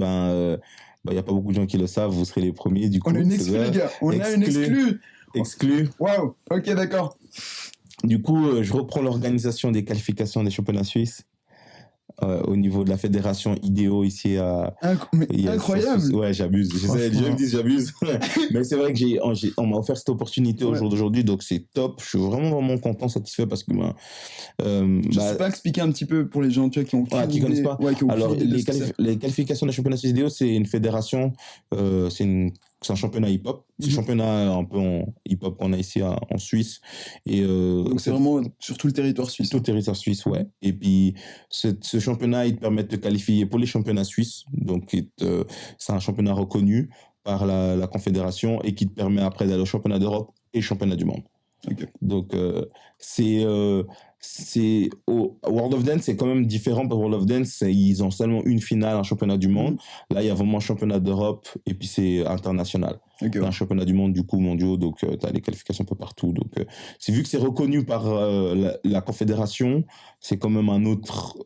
n'y a pas beaucoup de gens qui le savent, vous serez les premiers. Du coup, on a une exclue, les gars. On a une exclue. Exclue. Waouh. Ok, d'accord. Du coup, je reprends l'organisation des qualifications des championnats suisses au niveau de la fédération IDEO ici à... Incroyable. Ouais, j'abuse. Les gens me disent j'abuse. Mais c'est vrai que on m'a offert cette opportunité au jour d'aujourd'hui, donc c'est top. Je suis vraiment, vraiment content, satisfait parce que... je sais pas expliquer un petit peu pour les gens qui ont... qui connaissent pas. Alors, les qualifications des championnats suisses IDEO, c'est une fédération, c'est un championnat hip-hop. C'est un championnat un peu en hip-hop qu'on a ici en Suisse. Et, donc c'est vraiment sur tout le territoire suisse. Tout le territoire suisse, ouais. Et puis, ce championnat, il te permet de te qualifier pour les championnats suisses. Donc, c'est un championnat reconnu par la Confédération et qui te permet après d'aller au championnat d'Europe et championnat du monde. Donc, au World of Dance, c'est quand même différent. Pour World of Dance, ils ont seulement une finale, un championnat du monde. Là, il y a vraiment un championnat d'Europe et puis c'est international. Un championnat du monde, du coup, mondiaux. Donc, tu as les qualifications un peu partout. Donc, vu que c'est reconnu par la Confédération, c'est quand même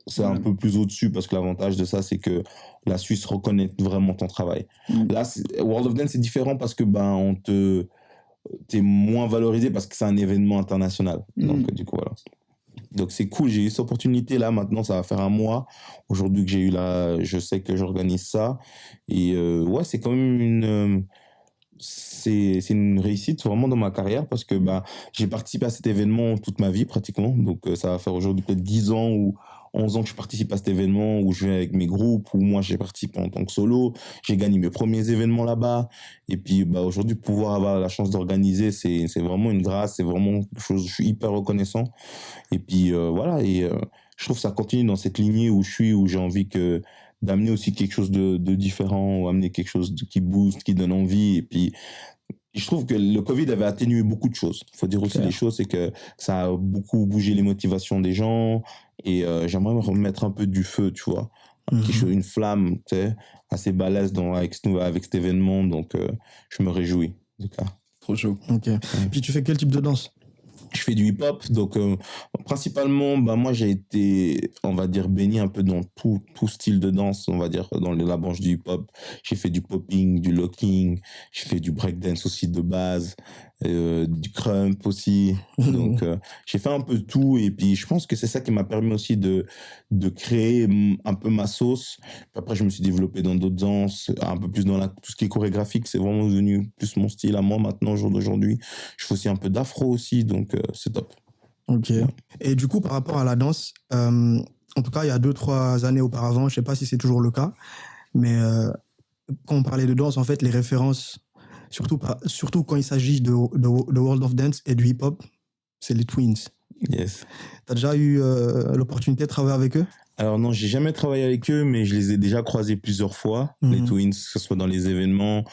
c'est un peu plus au-dessus parce que l'avantage de ça, c'est que la Suisse reconnaît vraiment ton travail. Là, World of Dance, c'est différent parce que, t'es moins valorisé parce que c'est un événement international. Donc, du coup, voilà. Donc, c'est cool. J'ai eu cette opportunité là. Maintenant, ça va faire un mois. Aujourd'hui que j'ai eu je sais que j'organise ça. Et ouais, c'est quand même c'est une réussite vraiment dans ma carrière parce que bah, j'ai participé à cet événement toute ma vie pratiquement. Donc, ça va faire aujourd'hui peut-être 10 ans ou 11 ans que je participe à cet événement où je vais avec mes groupes, où moi j'ai participé en tant que solo. J'ai gagné mes premiers événements là-bas. Et puis bah, aujourd'hui, pouvoir avoir la chance d'organiser, c'est vraiment une grâce, c'est vraiment quelque chose, je suis hyper reconnaissant. Et puis voilà, je trouve que ça continue dans cette lignée où je suis, où j'ai envie d'amener aussi quelque chose de différent, ou amener quelque chose qui booste, qui donne envie. Et puis, je trouve que le Covid avait atténué beaucoup de choses. Il faut dire aussi les choses, c'est que ça a beaucoup bougé les motivations des gens. Et j'aimerais remettre un peu du feu, tu vois. Une flamme, tu sais, assez balèze avec cet événement. Donc, je me réjouis, en tout cas. Trop chaud. Ok. Et puis, tu fais quel type de danse? Je fais du hip-hop, donc principalement, bah, moi j'ai été, on va dire, baigné un peu dans tout style de danse, on va dire, dans la branche du hip-hop. J'ai fait du popping, du locking, j'ai fait du breakdance aussi de base, du crump aussi. Donc j'ai fait un peu tout et puis je pense que c'est ça qui m'a permis aussi de créer un peu ma sauce. Puis après je me suis développé dans d'autres danses, un peu plus dans tout ce qui est chorégraphique, c'est vraiment devenu plus mon style à moi maintenant au jour d'aujourd'hui. Je fais aussi un peu d'afro aussi, donc c'est top. Ok. Et du coup, par rapport à la danse, en tout cas, il y a 2-3 années auparavant, je ne sais pas si c'est toujours le cas, mais quand on parlait de danse, en fait, les références, surtout quand il s'agit de World of Dance et du hip-hop, c'est les Twins. Yes. Tu as déjà eu l'opportunité de travailler avec eux? Alors non, j'ai jamais travaillé avec eux, mais je les ai déjà croisés plusieurs fois, les Twins, que ce soit dans les événements,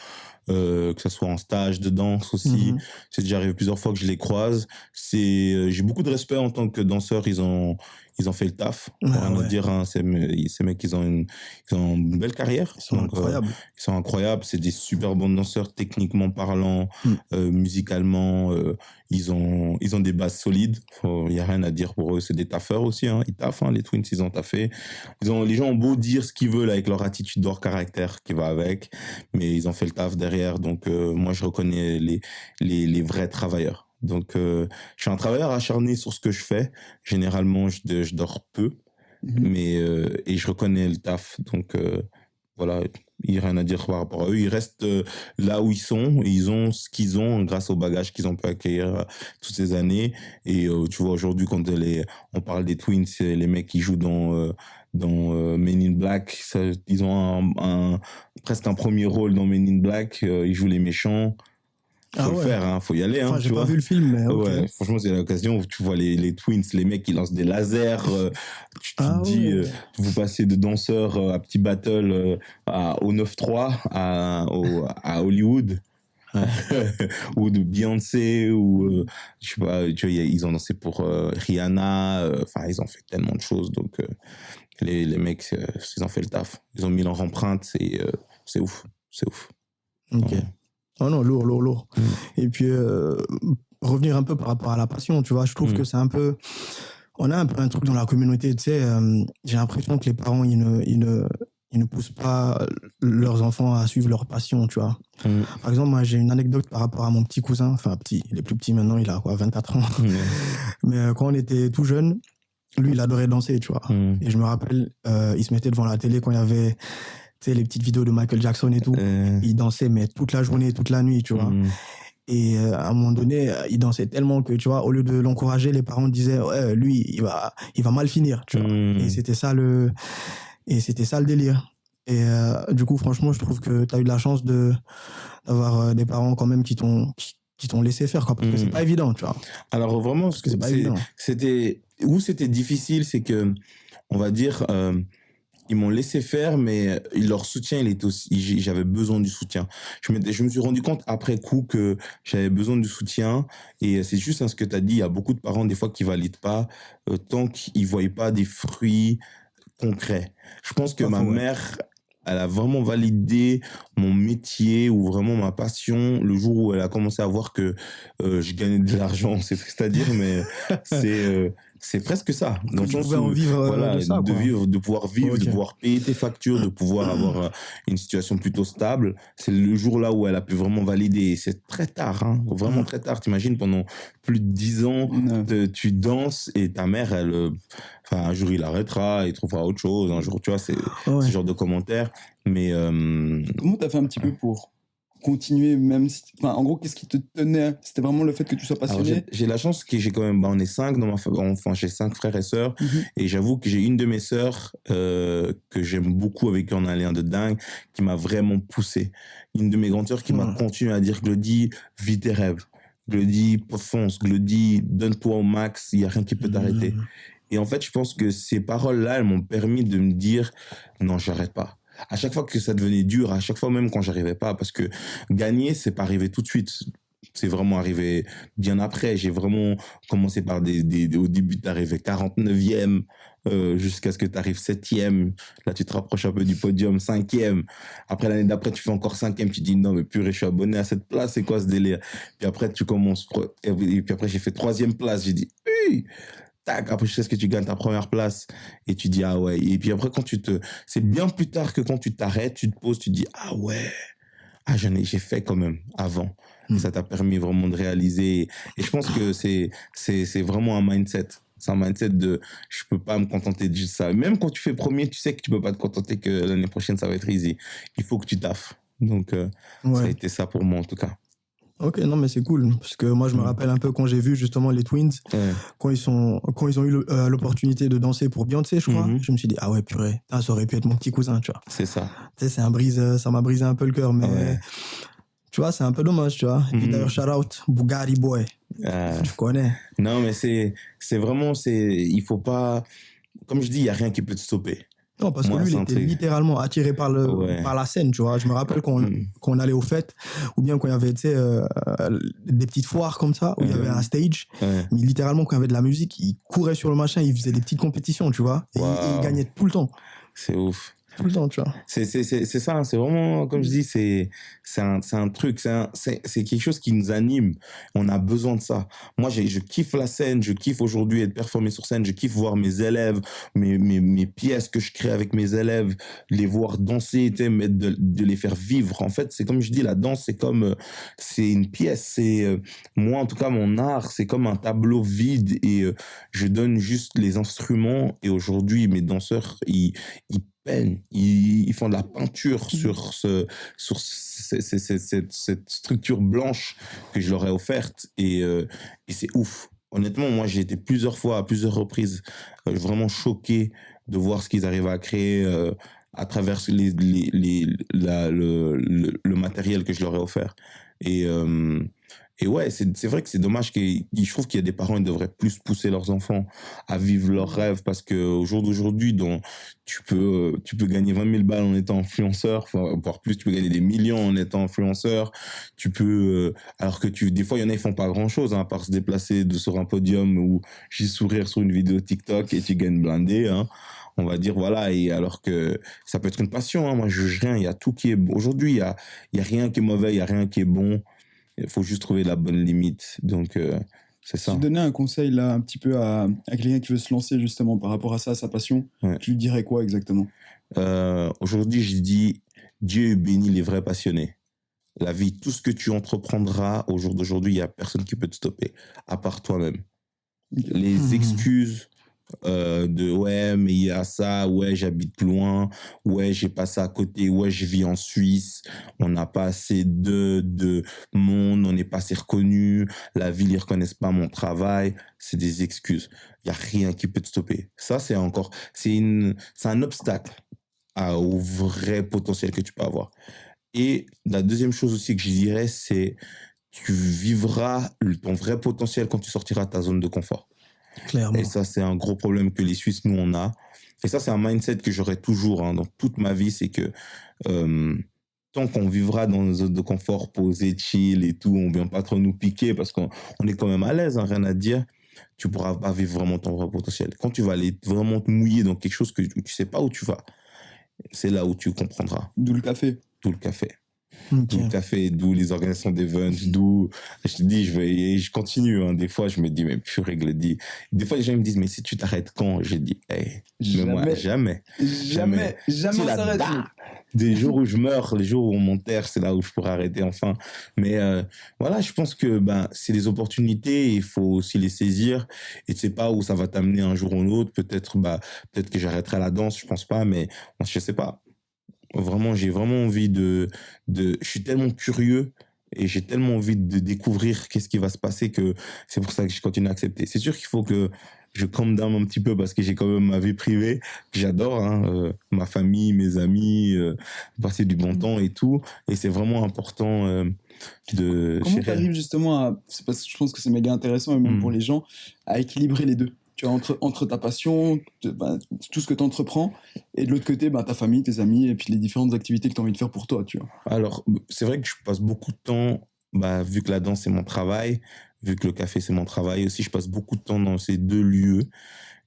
que ce soit en stage de danse aussi. C'est déjà arrivé plusieurs fois que je les croise. J'ai beaucoup de respect en tant que danseur. Ils ont fait le taf. Pour rien à dire, hein. Ces mecs, ils ont une belle carrière. Ils sont incroyables. Ils sont incroyables. C'est des super bons danseurs, techniquement parlant, musicalement. Ils ont des bases solides. Il y a rien à dire pour eux. C'est des taffeurs aussi, hein. Ils taffent, hein. Les Twins, ils ont taffé. Les gens ont beau dire ce qu'ils veulent avec leur attitude, leur caractère qui va avec, mais ils ont fait le taf derrière. Donc, moi, je reconnais les vrais travailleurs. Donc, je suis un travailleur acharné sur ce que je fais. Généralement, je dors peu, mais et je reconnais le taf. Donc, voilà, il n'y a rien à dire par rapport à eux. Ils restent là où ils sont. Et ils ont ce qu'ils ont grâce au bagage qu'ils ont pu acquérir toutes ces années. Et tu vois, aujourd'hui, quand on parle des Twins, les mecs qui jouent dans Men in Black, ils ont presque un premier rôle dans Men in Black. Ils jouent les méchants. Faut le faire, hein, faut y aller. Enfin, j'ai pas vu le film, mais ouais, franchement, c'est l'occasion où tu vois les Twins, les mecs qui lancent des lasers. Tu te dis, vous passez de danseurs à petit battle au 9-3 à Hollywood. Ou de Beyoncé, ou je sais pas, tu vois, ils ont dansé pour Rihanna. Enfin, ils ont fait tellement de choses. Donc, les mecs, ils ont fait le taf. Ils ont mis leur empreinte. C'est ouf. C'est ouf. Ok. Ouais. Oh non, lourd. Et puis, revenir un peu par rapport à la passion, tu vois, je trouve que c'est un peu... On a un peu un truc dans la communauté, tu sais, j'ai l'impression que les parents, ils ne poussent pas leurs enfants à suivre leur passion, tu vois. Par exemple, moi, j'ai une anecdote par rapport à mon petit cousin, enfin, petit, il est plus petit maintenant, il a 24 ans. Mais quand on était tout jeune, lui, il adorait danser, tu vois. Et je me rappelle, il se mettait devant la télé quand il y avait... Tu sais, les petites vidéos de Michael Jackson et tout. Il dansait, mais toute la journée, toute la nuit, tu vois. Et à un moment donné, il dansait tellement que, tu vois, au lieu de l'encourager, les parents disaient, ouais, lui, il va mal finir, tu vois. Et c'était ça le délire. Et du coup, franchement, je trouve que tu as eu de la chance d'avoir des parents quand même qui t'ont laissé faire, quoi. Parce que c'est pas évident, tu vois. Alors vraiment, parce que c'est pas évident. C'était difficile, c'est que, on va dire, ils m'ont laissé faire, mais leur soutien, il était aussi, j'avais besoin du soutien. Je me suis rendu compte après coup que j'avais besoin du soutien. Et c'est juste ce que tu as dit, il y a beaucoup de parents, des fois, qui valident pas tant qu'ils ne voient pas des fruits concrets. Je pense que ma mère, elle a vraiment validé mon métier ou vraiment ma passion le jour où elle a commencé à voir que je gagnais de l'argent. C'est triste à dire, mais c'est presque ça. Dans le sens où, voilà, de ça, de pouvoir vivre, de pouvoir payer tes factures, de pouvoir avoir une situation plutôt stable. C'est le jour là où elle a pu vraiment valider. C'est très tard, hein, vraiment très tard. T'imagines, pendant plus de 10 ans, tu danses et ta mère, un jour il arrêtera, il trouvera autre chose. Un jour, tu vois, c'est ce genre de commentaires. Mais comment t'as fait un petit peu pour continuer, même si... Enfin, en gros, qu'est-ce qui te tenait? C'était vraiment le fait que tu sois passionné? Alors, j'ai la chance que j'ai quand même, on est 5 dans ma famille, enfin, j'ai 5 frères et sœurs, et j'avoue que j'ai une de mes sœurs que j'aime beaucoup, avec qui on a un lien de dingue, qui m'a vraiment poussé. Une de mes grandes sœurs qui m'a continué à dire: Glody, vis tes rêves. Glody, fonce. Glody, donne-toi au max, il n'y a rien qui peut t'arrêter. Et en fait, je pense que ces paroles-là, elles m'ont permis de me dire: non, j'arrête pas. À chaque fois que ça devenait dur, à chaque fois même quand j'arrivais pas, parce que gagner, c'est pas arrivé tout de suite. C'est vraiment arrivé bien après. J'ai vraiment commencé par au début, t'arrivais 49e, jusqu'à ce que tu arrives 7e. Là, tu te rapproches un peu du podium, 5e. Après, l'année d'après, tu fais encore 5e. Tu dis: non, mais purée, je suis abonné à cette place, c'est quoi ce délire? Puis après, tu commences, et puis après, j'ai fait 3e place. J'ai dit: oui! Tac, après, je sais ce que tu gagnes ta première place, et tu dis: ah ouais. Et puis après, c'est bien plus tard que quand tu t'arrêtes, tu te poses, tu te dis: ah ouais, j'ai fait quand même avant. Et ça t'a permis vraiment de réaliser. Et je pense que c'est vraiment un mindset. C'est un mindset de: je peux pas me contenter de juste ça. Même quand tu fais premier, tu sais que tu peux pas te contenter que l'année prochaine, ça va être easy. Il faut que tu taffes. Donc, ça a été ça pour moi, en tout cas. Ok, non, mais c'est cool. Parce que moi, je me rappelle un peu quand j'ai vu justement les Twins, quand ils ont eu l'opportunité de danser pour Beyoncé, je crois, je me suis dit: ah ouais, purée, ça aurait pu être mon petit cousin, tu vois. C'est ça. Tu sais, ça m'a brisé un peu le cœur, mais tu vois, c'est un peu dommage, tu vois. Et puis d'ailleurs, shout out, Bugatti Boy. Tu connais. Non, mais c'est vraiment, il faut pas, comme je dis, il n'y a rien qui peut te stopper. Non, parce que lui, il était littéralement attiré par la scène, tu vois. Je me rappelle qu'on allait aux fêtes, ou bien quand il y avait, tu sais, des petites foires comme ça, où il y avait un stage. Mais littéralement, quand il y avait de la musique, il courait sur le machin, il faisait des petites compétitions, tu vois. Et il gagnait tout le temps. C'est ouf. Tout le temps, tu vois. C'est ça, c'est vraiment, comme je dis, c'est un truc, c'est quelque chose qui nous anime. On a besoin de ça. Moi, je kiffe la scène, je kiffe aujourd'hui être performé sur scène, je kiffe voir mes élèves, mes pièces que je crée avec mes élèves, les voir danser, de les faire vivre. En fait, c'est comme je dis, la danse, c'est une pièce. Moi, en tout cas, mon art, c'est comme un tableau vide, et je donne juste les instruments, et aujourd'hui, mes danseurs, ils font de la peinture sur cette structure blanche que je leur ai offerte, et c'est ouf. Honnêtement, moi, j'ai été plusieurs fois, à plusieurs reprises, vraiment choqué de voir ce qu'ils arrivent à créer à travers le matériel que je leur ai offert. Et ouais, c'est vrai que c'est dommage je trouve qu'il y a des parents qui devraient plus pousser leurs enfants à vivre leurs rêves, parce qu'au jour d'aujourd'hui, tu peux gagner 20 000 balles en étant influenceur, voire plus, tu peux gagner des millions en étant influenceur. Alors que des fois, il y en a, ils font pas grand chose, hein, à part se déplacer sur un podium ou juste sourire sur une vidéo TikTok, et tu gagnes blindé, hein. On va dire, voilà, et alors que ça peut être une passion, hein. Moi, je juge rien, il y a tout qui est bon. Aujourd'hui, il y a rien qui est mauvais, il y a rien qui est bon. Il faut juste trouver la bonne limite. Donc, c'est ça. Si tu donnais un conseil là, un petit peu à quelqu'un qui veut se lancer justement par rapport à ça, à sa passion, tu lui dirais quoi exactement? Aujourd'hui, je dis: Dieu bénit les vrais passionnés. La vie, tout ce que tu entreprendras au jour d'aujourd'hui, il n'y a personne qui peut te stopper, à part toi-même. Les excuses ouais, mais il y a ça, ouais, j'habite loin, ouais, j'ai pas ça à côté, ouais, je vis en Suisse, on n'a pas assez de monde, on n'est pas assez reconnu, la ville, ils reconnaissent pas mon travail. C'est des excuses. Il y a rien qui peut te stopper. Ça, c'est un obstacle au vrai potentiel que tu peux avoir. Et la deuxième chose aussi que je dirais, c'est: tu vivras ton vrai potentiel quand tu sortiras de ta zone de confort. Clairement. Et ça, c'est un gros problème que les Suisses, nous, on a. Et ça, c'est un mindset que j'aurai toujours, hein, dans toute ma vie. C'est que tant qu'on vivra dans une zone de confort, posé, chill et tout, on ne vient pas trop nous piquer, parce qu'on est quand même à l'aise, hein, rien à dire, tu ne pourras pas vivre vraiment ton vrai potentiel. Quand tu vas aller vraiment te mouiller dans quelque chose où tu ne sais pas où tu vas, c'est là où tu comprendras. D'où le café. D'où le café. Okay. D'où le café, d'où les organisations d'events, d'où, je te dis, je continue, hein. Des fois, je me dis, mais purée, Glody. Des fois, les gens me disent, mais si tu t'arrêtes quand? J'ai dit, hey, jamais ça s'arrête. Des jours où je meurs, les jours où on m'enterre, c'est là où je pourrais arrêter enfin. Mais voilà, je pense que c'est des opportunités, il faut aussi les saisir, et tu sais pas où ça va t'amener un jour ou l'autre. Peut-être que j'arrêterai la danse, je pense pas, mais je sais pas. Vraiment, j'ai vraiment envie je suis tellement curieux et j'ai tellement envie de découvrir qu'est-ce qui va se passer que c'est pour ça que je continue à accepter. C'est sûr qu'il faut que je calme down un petit peu parce que j'ai quand même ma vie privée que j'adore, hein, ma famille, mes amis, passer du bon temps et tout. Et c'est vraiment important de Comment tu chérir. arrives justement à. C'est parce que je pense que c'est méga intéressant, et même pour les gens, à équilibrer les deux. Tu vois, entre ta passion, tout ce que tu entreprends, et de l'autre côté, ta famille, tes amis, et puis les différentes activités que tu as envie de faire pour toi, tu vois. Alors, c'est vrai que je passe beaucoup de temps, vu que la danse c'est mon travail, vu que le café c'est mon travail aussi, je passe beaucoup de temps dans ces deux lieux.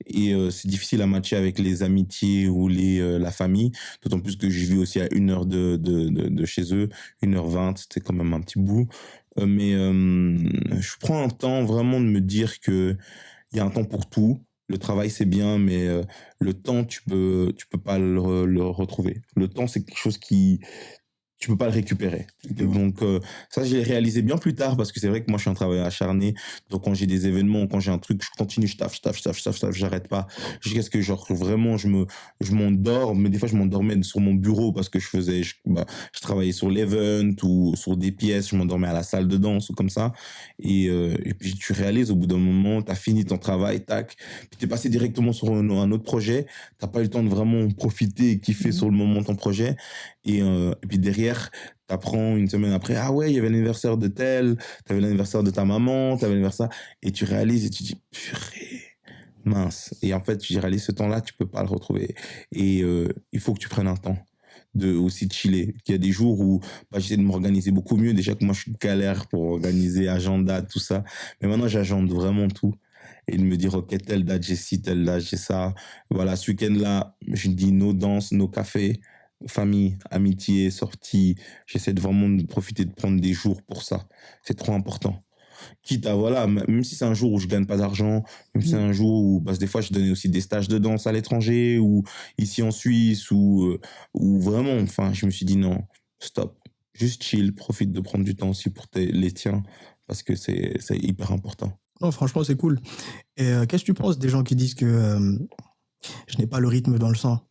Et c'est difficile à matcher avec les amitiés ou la famille, d'autant plus que je vis aussi à 1 heure de chez eux, 1h20, c'est quand même un petit bout. Mais je prends un temps vraiment de me dire que il y a un temps pour tout. Le travail, c'est bien, mais le temps, tu peux pas le retrouver. Le temps, c'est quelque chose qui, tu peux pas le récupérer. Donc ça, je l'ai réalisé bien plus tard parce que c'est vrai que moi, je suis un travailleur acharné. Donc quand j'ai des événements, quand j'ai un truc, je continue, je taffe, j'arrête pas. Jusqu'à ce que genre vraiment, je m'endors. Mais des fois, je m'endormais sur mon bureau parce que je travaillais sur l'event ou sur des pièces. Je m'endormais à la salle de danse ou comme ça. Et puis tu réalises au bout d'un moment, tu as fini ton travail, tac. Puis tu es passé directement sur un autre projet. T'as pas eu le temps de vraiment profiter et kiffer sur le moment ton projet. Et puis derrière, t'apprends une semaine après, ah ouais, il y avait l'anniversaire de tel, t'avais l'anniversaire de ta maman, t'avais l'anniversaire, et tu réalises et tu dis, purée, mince. Et en fait, tu réalises ce temps-là, tu peux pas le retrouver. Et il faut que tu prennes un temps de aussi de chiller. Il y a des jours où j'essaie de m'organiser beaucoup mieux. Déjà que moi, je suis galère pour organiser agenda, tout ça. Mais maintenant, j'agende vraiment tout. Et de me dire, ok, telle date, j'ai ci, telle date, j'ai ça. Voilà, ce week-end-là, je dis nos danses, nos cafés, famille, amitié, sortie. J'essaie de vraiment de profiter de prendre des jours pour ça. C'est trop important. Quitte à, voilà, même si c'est un jour où je gagne pas d'argent, même si c'est un jour où, parce que des fois, je donnais aussi des stages de danse à l'étranger ou ici en Suisse ou vraiment, enfin, je me suis dit non, stop. Juste chill, profite de prendre du temps aussi pour les tiens parce que c'est hyper important. Non, franchement, c'est cool. Et qu'est-ce que tu penses des gens qui disent que je n'ai pas le rythme dans le sang?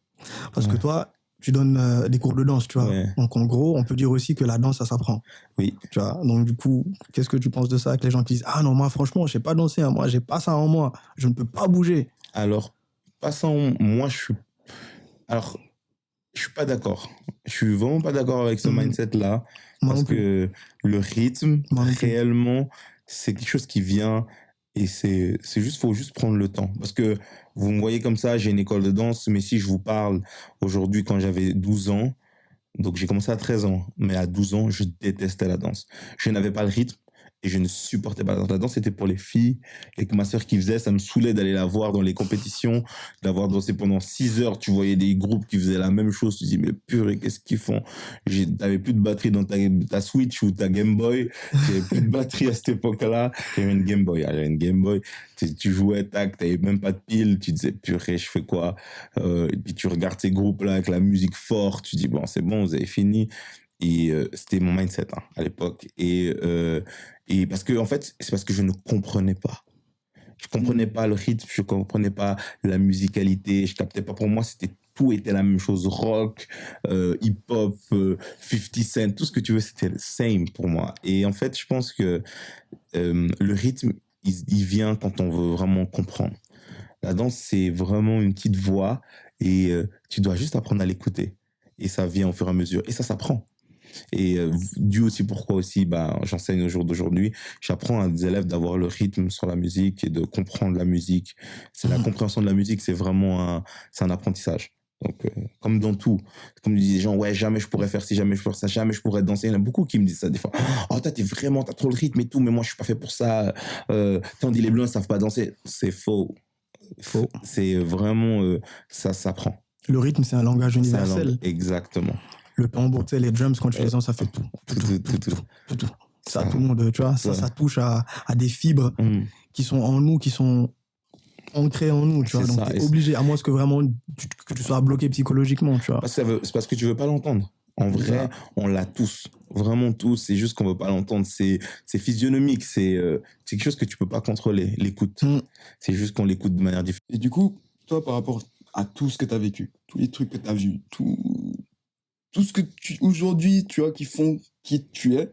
Parce que toi, tu donnes des cours de danse, tu vois. Ouais. Donc, en gros, on peut dire aussi que la danse, ça s'apprend. Oui. Tu vois. Donc, du coup, qu'est-ce que tu penses de ça avec les gens qui disent, ah non, moi, franchement, je sais pas danser, hein. Moi, j'ai pas ça en moi. Je ne peux pas bouger. Alors, passant, moi, alors, je suis pas d'accord. Je suis vraiment pas d'accord avec ce mindset-là. Moi Parce non plus. que le rythme, Moi non plus. réellement, c'est quelque chose qui vient et faut juste prendre le temps. Parce que vous me voyez comme ça, j'ai une école de danse, mais si je vous parle aujourd'hui quand j'avais 12 ans, donc j'ai commencé à 13 ans, mais à 12 ans, je détestais la danse. Je n'avais pas le rythme et je ne supportais pas la danse. La danse, c'était pour les filles. Et que ma sœur qui faisait, ça me saoulait d'aller la voir dans les compétitions, d'avoir dansé pendant 6 heures. Tu voyais des groupes qui faisaient la même chose. Tu te dis, mais purée, qu'est-ce qu'ils font? T'avais plus de batterie dans ta Switch ou ta Game Boy. J'avais plus de batterie à cette époque-là. J'avais une Game Boy. J'avais une Game Boy. Tu jouais, tac, t'avais même pas de pile. Tu disais, purée, je fais quoi? Et puis tu regardes ces groupes-là avec la musique forte. Tu dis, bon, c'est bon, vous avez fini. Et c'était mon mindset à l'époque. Et parce que, en fait, c'est parce que je ne comprenais pas. Je comprenais pas le rythme, je comprenais pas la musicalité, je captais pas. Pour moi, tout était la même chose. Rock, hip-hop, 50 Cent, tout ce que tu veux, c'était le same pour moi. Et en fait, je pense que le rythme, il vient quand on veut vraiment comprendre. La danse, c'est vraiment une petite voix et tu dois juste apprendre à l'écouter. Et ça vient au fur et à mesure. Et ça s'apprend. Et dû aussi pourquoi aussi j'enseigne au jour d'aujourd'hui, j'apprends à des élèves d'avoir le rythme sur la musique et de comprendre la musique. C'est la compréhension de la musique, c'est vraiment c'est un apprentissage. Donc comme dans tout, comme disent les gens, ouais, jamais je pourrais faire ci, jamais je pourrais faire ça, jamais je pourrais danser. Il y en a beaucoup qui me disent ça des fois. Oh, toi t'as trop le rythme et tout, mais moi je suis pas fait pour ça. Tandis les blancs ils savent pas danser, c'est faux. C'est vraiment ça s'apprend. Le rythme, c'est un langage universel. Exactement. Le tambour, tu sais, les drums, quand tu les sens, ça fait tout. Tout. Ça, tout le monde, tu vois, ça touche à des fibres qui sont en nous, qui sont ancrées en nous, tu vois. Donc, t'es obligé, à moins que vraiment que tu sois bloqué psychologiquement, tu vois. C'est parce que tu veux pas l'entendre. En vrai, on l'a tous. Vraiment tous. C'est juste qu'on veut pas l'entendre. C'est physionomique. C'est quelque chose que tu peux pas contrôler, l'écoute. C'est juste qu'on l'écoute de manière différente. Et du coup, toi, par rapport à tout ce que tu as vécu, tous les trucs que tu as vus, tout ce que aujourd'hui, tu vois, qui font qui tu es,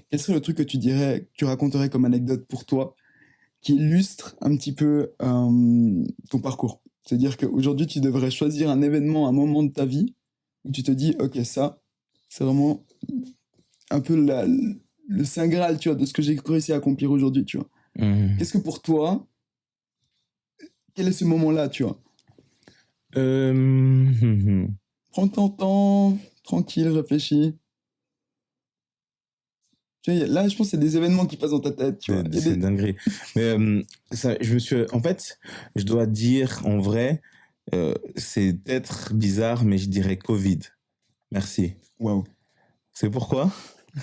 quel serait le truc que tu dirais, que tu raconterais comme anecdote pour toi, qui illustre un petit peu ton parcours? C'est-à-dire qu'aujourd'hui, tu devrais choisir un événement, un moment de ta vie, où tu te dis, ok, ça, c'est vraiment un peu le Saint Graal, tu vois, de ce que j'ai réussi à accomplir aujourd'hui, tu vois. Qu'est-ce que pour toi, quel est ce moment-là, tu vois? Prends ton temps, tranquille, réfléchis. Tu vois, là, je pense que c'est des événements qui passent dans ta tête, tu vois. C'est dinguerie. Mais ça, en fait, je dois dire, en vrai, c'est peut-être bizarre, mais je dirais Covid. Merci. Waouh. C'est pourquoi?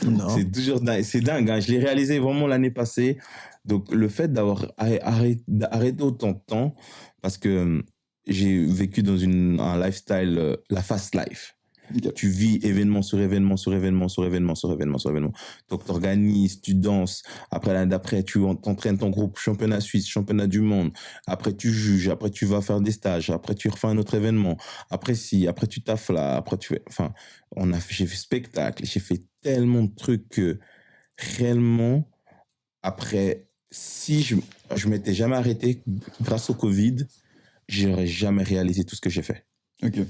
Non. C'est toujours dingue. C'est dingue, hein. Je l'ai réalisé vraiment l'année passée. Donc, le fait d'avoir arrêté autant de temps, parce que j'ai vécu dans un lifestyle, la fast life. Okay. Tu vis événement sur événement sur événement sur événement sur événement sur événement. Donc, tu organises, tu danses. Après, l'année d'après, tu entraînes ton groupe, championnat suisse, championnat du monde. Après, tu juges. Après, tu vas faire des stages. Après, tu refais un autre événement. Après, après, tu taffes là. Après, tu fais, enfin, j'ai fait spectacle. J'ai fait tellement de trucs que réellement, après, si je m'étais jamais arrêté grâce au Covid, j'aurais jamais réalisé tout ce que j'ai fait. Ok.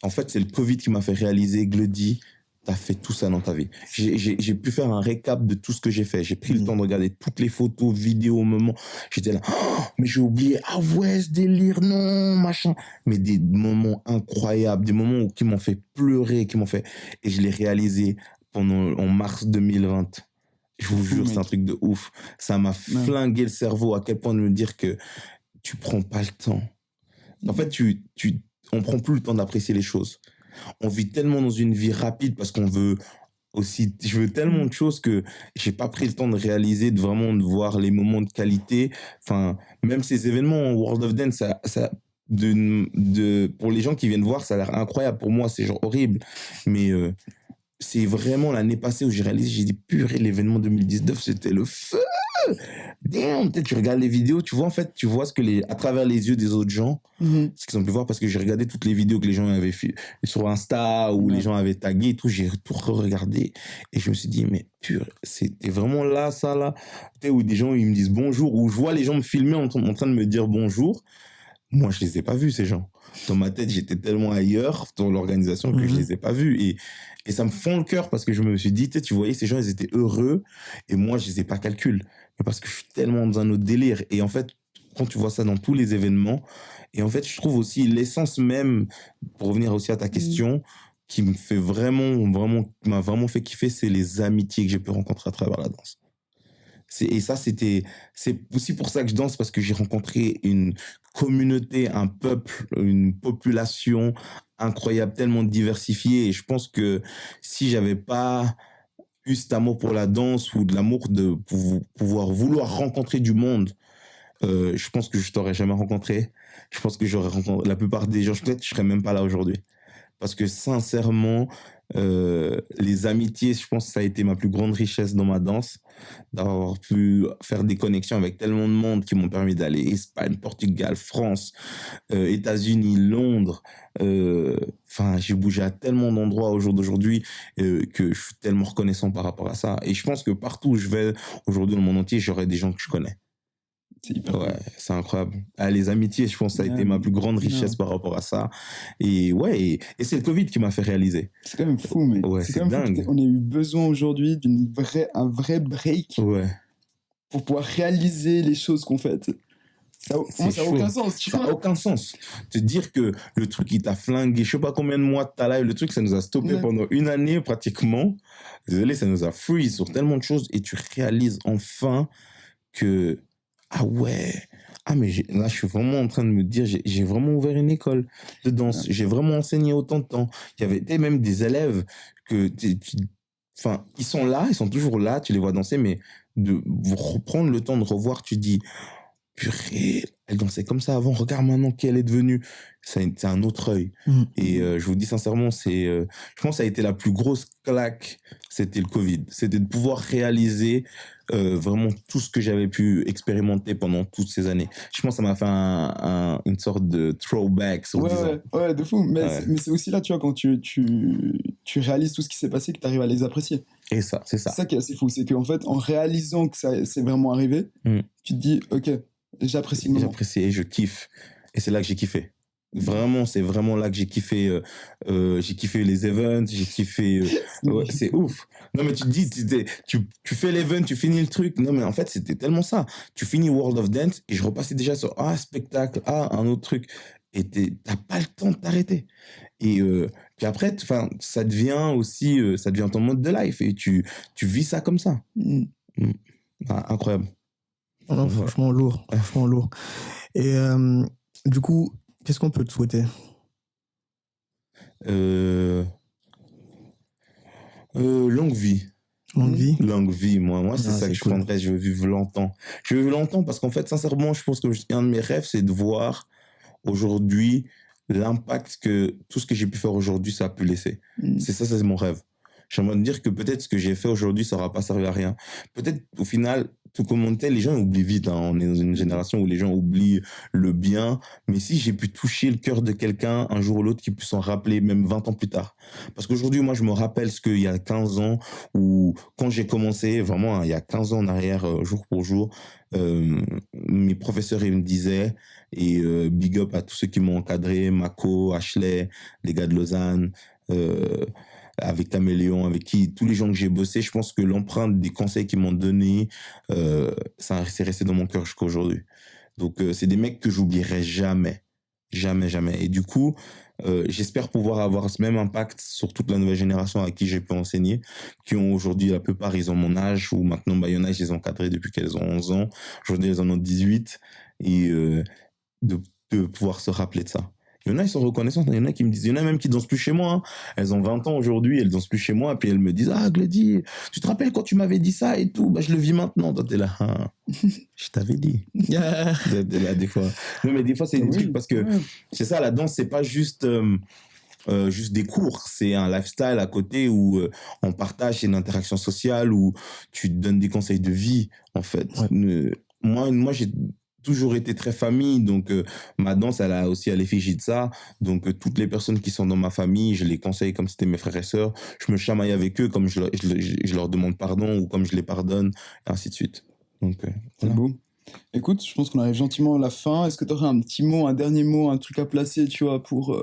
En fait, c'est le Covid qui m'a fait réaliser, Glody, t'as fait tout ça dans ta vie. J'ai pu faire un récap de tout ce que j'ai fait. J'ai pris le temps de regarder toutes les photos, vidéos, moments. J'étais là, oh, mais j'ai oublié, ah ouais, ce délire, non, machin. Mais des moments incroyables, des moments qui m'ont fait pleurer, et je l'ai réalisé en mars 2020. Je vous jure, c'est un truc de ouf. Ça m'a flingué le cerveau à quel point de me dire que tu prends pas le temps. En fait, on prend plus le temps d'apprécier les choses. On vit tellement dans une vie rapide parce qu'on veut aussi, je veux tellement de choses que j'ai pas pris le temps de réaliser, de vraiment de voir les moments de qualité. Enfin, même ces événements World of Dance, pour les gens qui viennent voir, ça a l'air incroyable. Pour moi, c'est genre horrible. Mais c'est vraiment l'année passée où j'ai réalisé, j'ai dit, purée, l'événement 2019, c'était le feu. Damn, peut-être tu regardes les vidéos, tu vois, en fait, tu vois à travers les yeux des autres gens, ce qu'ils ont pu voir, parce que j'ai regardé toutes les vidéos que les gens avaient fait sur Insta, où les gens avaient tagué et tout, j'ai tout regardé et je me suis dit, mais purée, c'était vraiment là, ça, là, tu sais, où des gens, ils me disent bonjour, où je vois les gens me filmer en train de me dire bonjour. Moi, je les ai pas vus, ces gens. Dans ma tête, j'étais tellement ailleurs dans l'organisation que je les ai pas vus. Et ça me fend le cœur parce que je me suis dit, tu voyais, ces gens, ils étaient heureux et moi, je les ai pas calculés. Mais parce que je suis tellement dans un autre délire. Et en fait, quand tu vois ça dans tous les événements, et en fait, je trouve aussi l'essence même, pour revenir aussi à ta question, qui me fait qui m'a vraiment fait kiffer, c'est les amitiés que j'ai pu rencontrer à travers la danse. C'est aussi pour ça que je danse, parce que j'ai rencontré une communauté, un peuple, une population incroyable, tellement diversifiée. Et je pense que si j'avais pas eu cet amour pour la danse ou de l'amour de vouloir rencontrer du monde, je pense que je t'aurais jamais rencontré. Je pense que j'aurais rencontré la plupart des gens, peut-être je serais même pas là aujourd'hui. Parce que sincèrement, les amitiés, je pense que ça a été ma plus grande richesse dans ma danse, d'avoir pu faire des connexions avec tellement de monde qui m'ont permis d'aller Espagne, Portugal, France, États-Unis, Londres. Enfin, j'ai bougé à tellement d'endroits au jour d'aujourd'hui que je suis tellement reconnaissant par rapport à ça. Et je pense que partout où je vais aujourd'hui dans le monde entier, j'aurai des gens que je connais. C'est hyper ouais, c'est incroyable. Ah, les amitiés, je pense que ça a été ma plus grande richesse par rapport à ça. Et ouais, et c'est le Covid qui m'a fait réaliser. C'est quand même fou, mais ouais, c'est quand même dingue. On a eu besoin aujourd'hui un vrai break pour pouvoir réaliser les choses qu'on fait. Ça n'a aucun sens, tu vois. Ça n'a aucun sens. Te dire que le truc, il t'a flingué, je sais pas combien de mois de ta live, le truc, ça nous a stoppé pendant une année pratiquement. Désolé, ça nous a freeze sur tellement de choses et tu réalises enfin que ah ouais, ah mais là je suis vraiment en train de me dire, j'ai vraiment ouvert une école de danse, j'ai vraiment enseigné autant de temps. Il y avait même des élèves que, enfin, ils sont là, ils sont toujours là, tu les vois danser, mais de reprendre le temps de revoir, tu dis, purée, elle dansait comme ça avant, regarde maintenant qui elle est devenue. C'est un autre œil. Et je vous dis sincèrement, je pense que ça a été la plus grosse claque, c'était le Covid. C'était de pouvoir réaliser vraiment tout ce que j'avais pu expérimenter pendant toutes ces années. Je pense que ça m'a fait une sorte de throwback sur 10 ans. Ouais, de fou. Mais c'est aussi là, tu vois, quand tu réalises tout ce qui s'est passé, que tu arrives à les apprécier. Et ça, c'est ça. C'est ça qui est assez fou, c'est qu'en fait, en réalisant que ça c'est vraiment arrivé, tu te dis, ok, j'apprécie le moment. J'apprécie et je kiffe. Et c'est là que j'ai kiffé. Vraiment, c'est vraiment là que j'ai kiffé les events, j'ai kiffé... ouais, c'est ouf. Non, mais tu te dis, tu fais l'event, tu finis le truc. Non, mais en fait, c'était tellement ça. Tu finis World of Dance et je repassais déjà sur spectacle, un autre truc. Et t'as pas le temps de t'arrêter. Et puis après, ça devient aussi, ça devient ton mode de life et tu vis ça comme ça. Incroyable. Non, franchement lourd, franchement lourd. Et du coup, qu'est-ce qu'on peut te souhaiter? Longue vie. Longue vie? Longue vie, moi c'est ça que je prendrais, je veux vivre longtemps. Je veux vivre longtemps parce qu'en fait, sincèrement, je pense que un de mes rêves, c'est de voir aujourd'hui l'impact que tout ce que j'ai pu faire aujourd'hui, ça a pu laisser. C'est mon rêve. J'aimerais me dire que peut-être ce que j'ai fait aujourd'hui, ça n'aura pas servi à rien. Peut-être, au final, tout comme on était, les gens oublient vite. On est dans une génération où les gens oublient le bien. Mais si j'ai pu toucher le cœur de quelqu'un un jour ou l'autre qui puisse s'en rappeler, même 20 ans plus tard. Parce qu'aujourd'hui, moi, je me rappelle ce qu'il y a 15 ans, ou quand j'ai commencé, vraiment, il y a 15 ans en arrière, jour pour jour, mes professeurs, ils me disaient, et big up à tous ceux qui m'ont encadré, Mako, Ashley, les gars de Lausanne, avec Caméléon, avec tous les gens que j'ai bossé, je pense que l'empreinte des conseils qu'ils m'ont donné, ça c'est resté dans mon cœur jusqu'à aujourd'hui. Donc c'est des mecs que j'oublierai jamais, jamais, jamais. Et du coup, j'espère pouvoir avoir ce même impact sur toute la nouvelle génération à qui j'ai pu enseigner, qui ont aujourd'hui, la plupart, ils ont mon âge, ou maintenant, il y en a, je les ai encadrés depuis qu'elles ont 11 ans. Aujourd'hui, elles en ont 18. Et de pouvoir se rappeler de ça. Il y en a, ils sont reconnaissants. Il y en a qui me disent, il y en a même qui dansent plus chez moi. Elles ont 20 ans aujourd'hui, elles dansent plus chez moi. Puis elles me disent, Glody, tu te rappelles quand tu m'avais dit ça et tout? Je le vis maintenant. Toi, t'es là, je t'avais dit. T'es là, des fois. Non, mais des fois, c'est des trucs parce que c'est ça, la danse, c'est pas juste des cours. C'est un lifestyle à côté où on partage, c'est une interaction sociale où tu te donnes des conseils de vie, en fait. Ouais. Moi, j'ai toujours été très famille, donc ma danse, elle a aussi à l'effigie de ça. Donc toutes les personnes qui sont dans ma famille, je les conseille comme c'était mes frères et sœurs. Je me chamaille avec eux comme je leur demande pardon ou comme je les pardonne, et ainsi de suite. Donc c'est beau. Écoute, je pense qu'on arrive gentiment à la fin. Est-ce que tu aurais un petit mot, un dernier mot, un truc à placer, tu vois, pour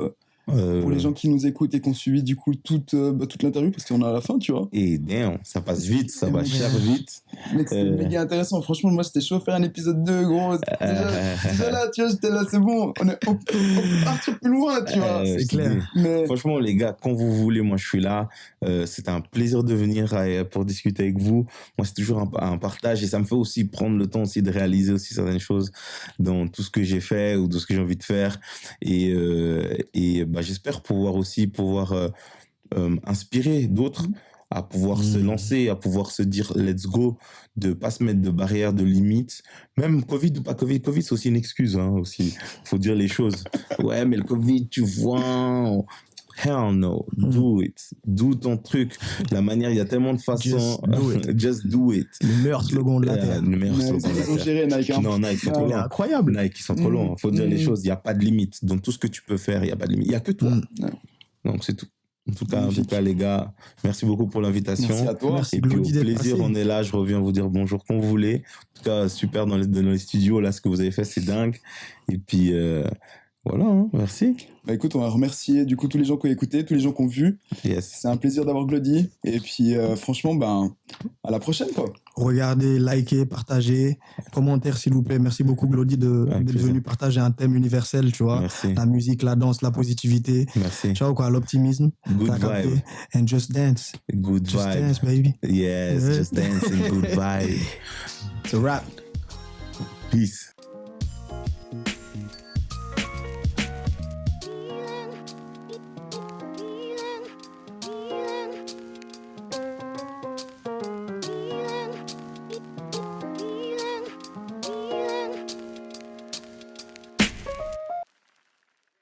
les gens qui nous écoutent et qui ont suivi du coup toute l'interview, parce qu'on est à la fin, tu vois. Et damn, ça passe vite, ça va cher vite. Mec, c'était méga intéressant. Franchement, moi, c'était chaud de faire un épisode 2, gros. Déjà là, tu vois, j'étais là, c'est bon. On peut partir plus loin, tu vois. C'est clair. Mais... Franchement, les gars, quand vous voulez, moi, je suis là. C'est un plaisir de venir pour discuter avec vous. Moi, c'est toujours un partage et ça me fait aussi prendre le temps aussi de réaliser aussi certaines choses dans tout ce que j'ai fait ou dans ce que j'ai envie de faire. Et j'espère pouvoir inspirer d'autres à pouvoir se lancer, à pouvoir se dire let's go, de pas se mettre de barrières, de limites. Même Covid ou pas Covid, c'est aussi une excuse, aussi. Faut dire les choses. Ouais, mais le Covid, tu vois... Hell no, do it. Do ton truc. La manière, il y a tellement de façons. Just do it. Le meilleur slogan de la Terre. Le meilleur slogan de la Terre. Nike, hein. Non, Nike, ils sont trop loin. Incroyable. Nike, ils sont trop loin. Faut dire les choses. Il n'y a pas de limite. Dans tout ce que tu peux faire, il n'y a pas de limite. Il n'y a que toi. Donc, c'est tout. En tout cas, les gars, merci beaucoup pour l'invitation. Merci à toi. Et puis, au plaisir, on est là. Je reviens vous dire bonjour quand vous voulez. En tout cas, super dans les studios. Là, ce que vous avez fait, c'est dingue. Et puis, voilà, merci. Écoute, on va remercier du coup tous les gens qui ont écouté, tous les gens qui ont vu. Yes. C'est un plaisir d'avoir Glody. Et puis, franchement, à la prochaine, quoi. Regardez, likez, partagez, commentaires, s'il vous plaît. Merci beaucoup, Glody, d'être venu partager un thème universel, tu vois. Merci. La musique, la danse, la positivité. Merci. Tu vois quoi, l'optimisme. Good vibe. And just dance. Good just vibe. Dance, baby. Yes, just dance and good vibe. It's a wrap. Peace.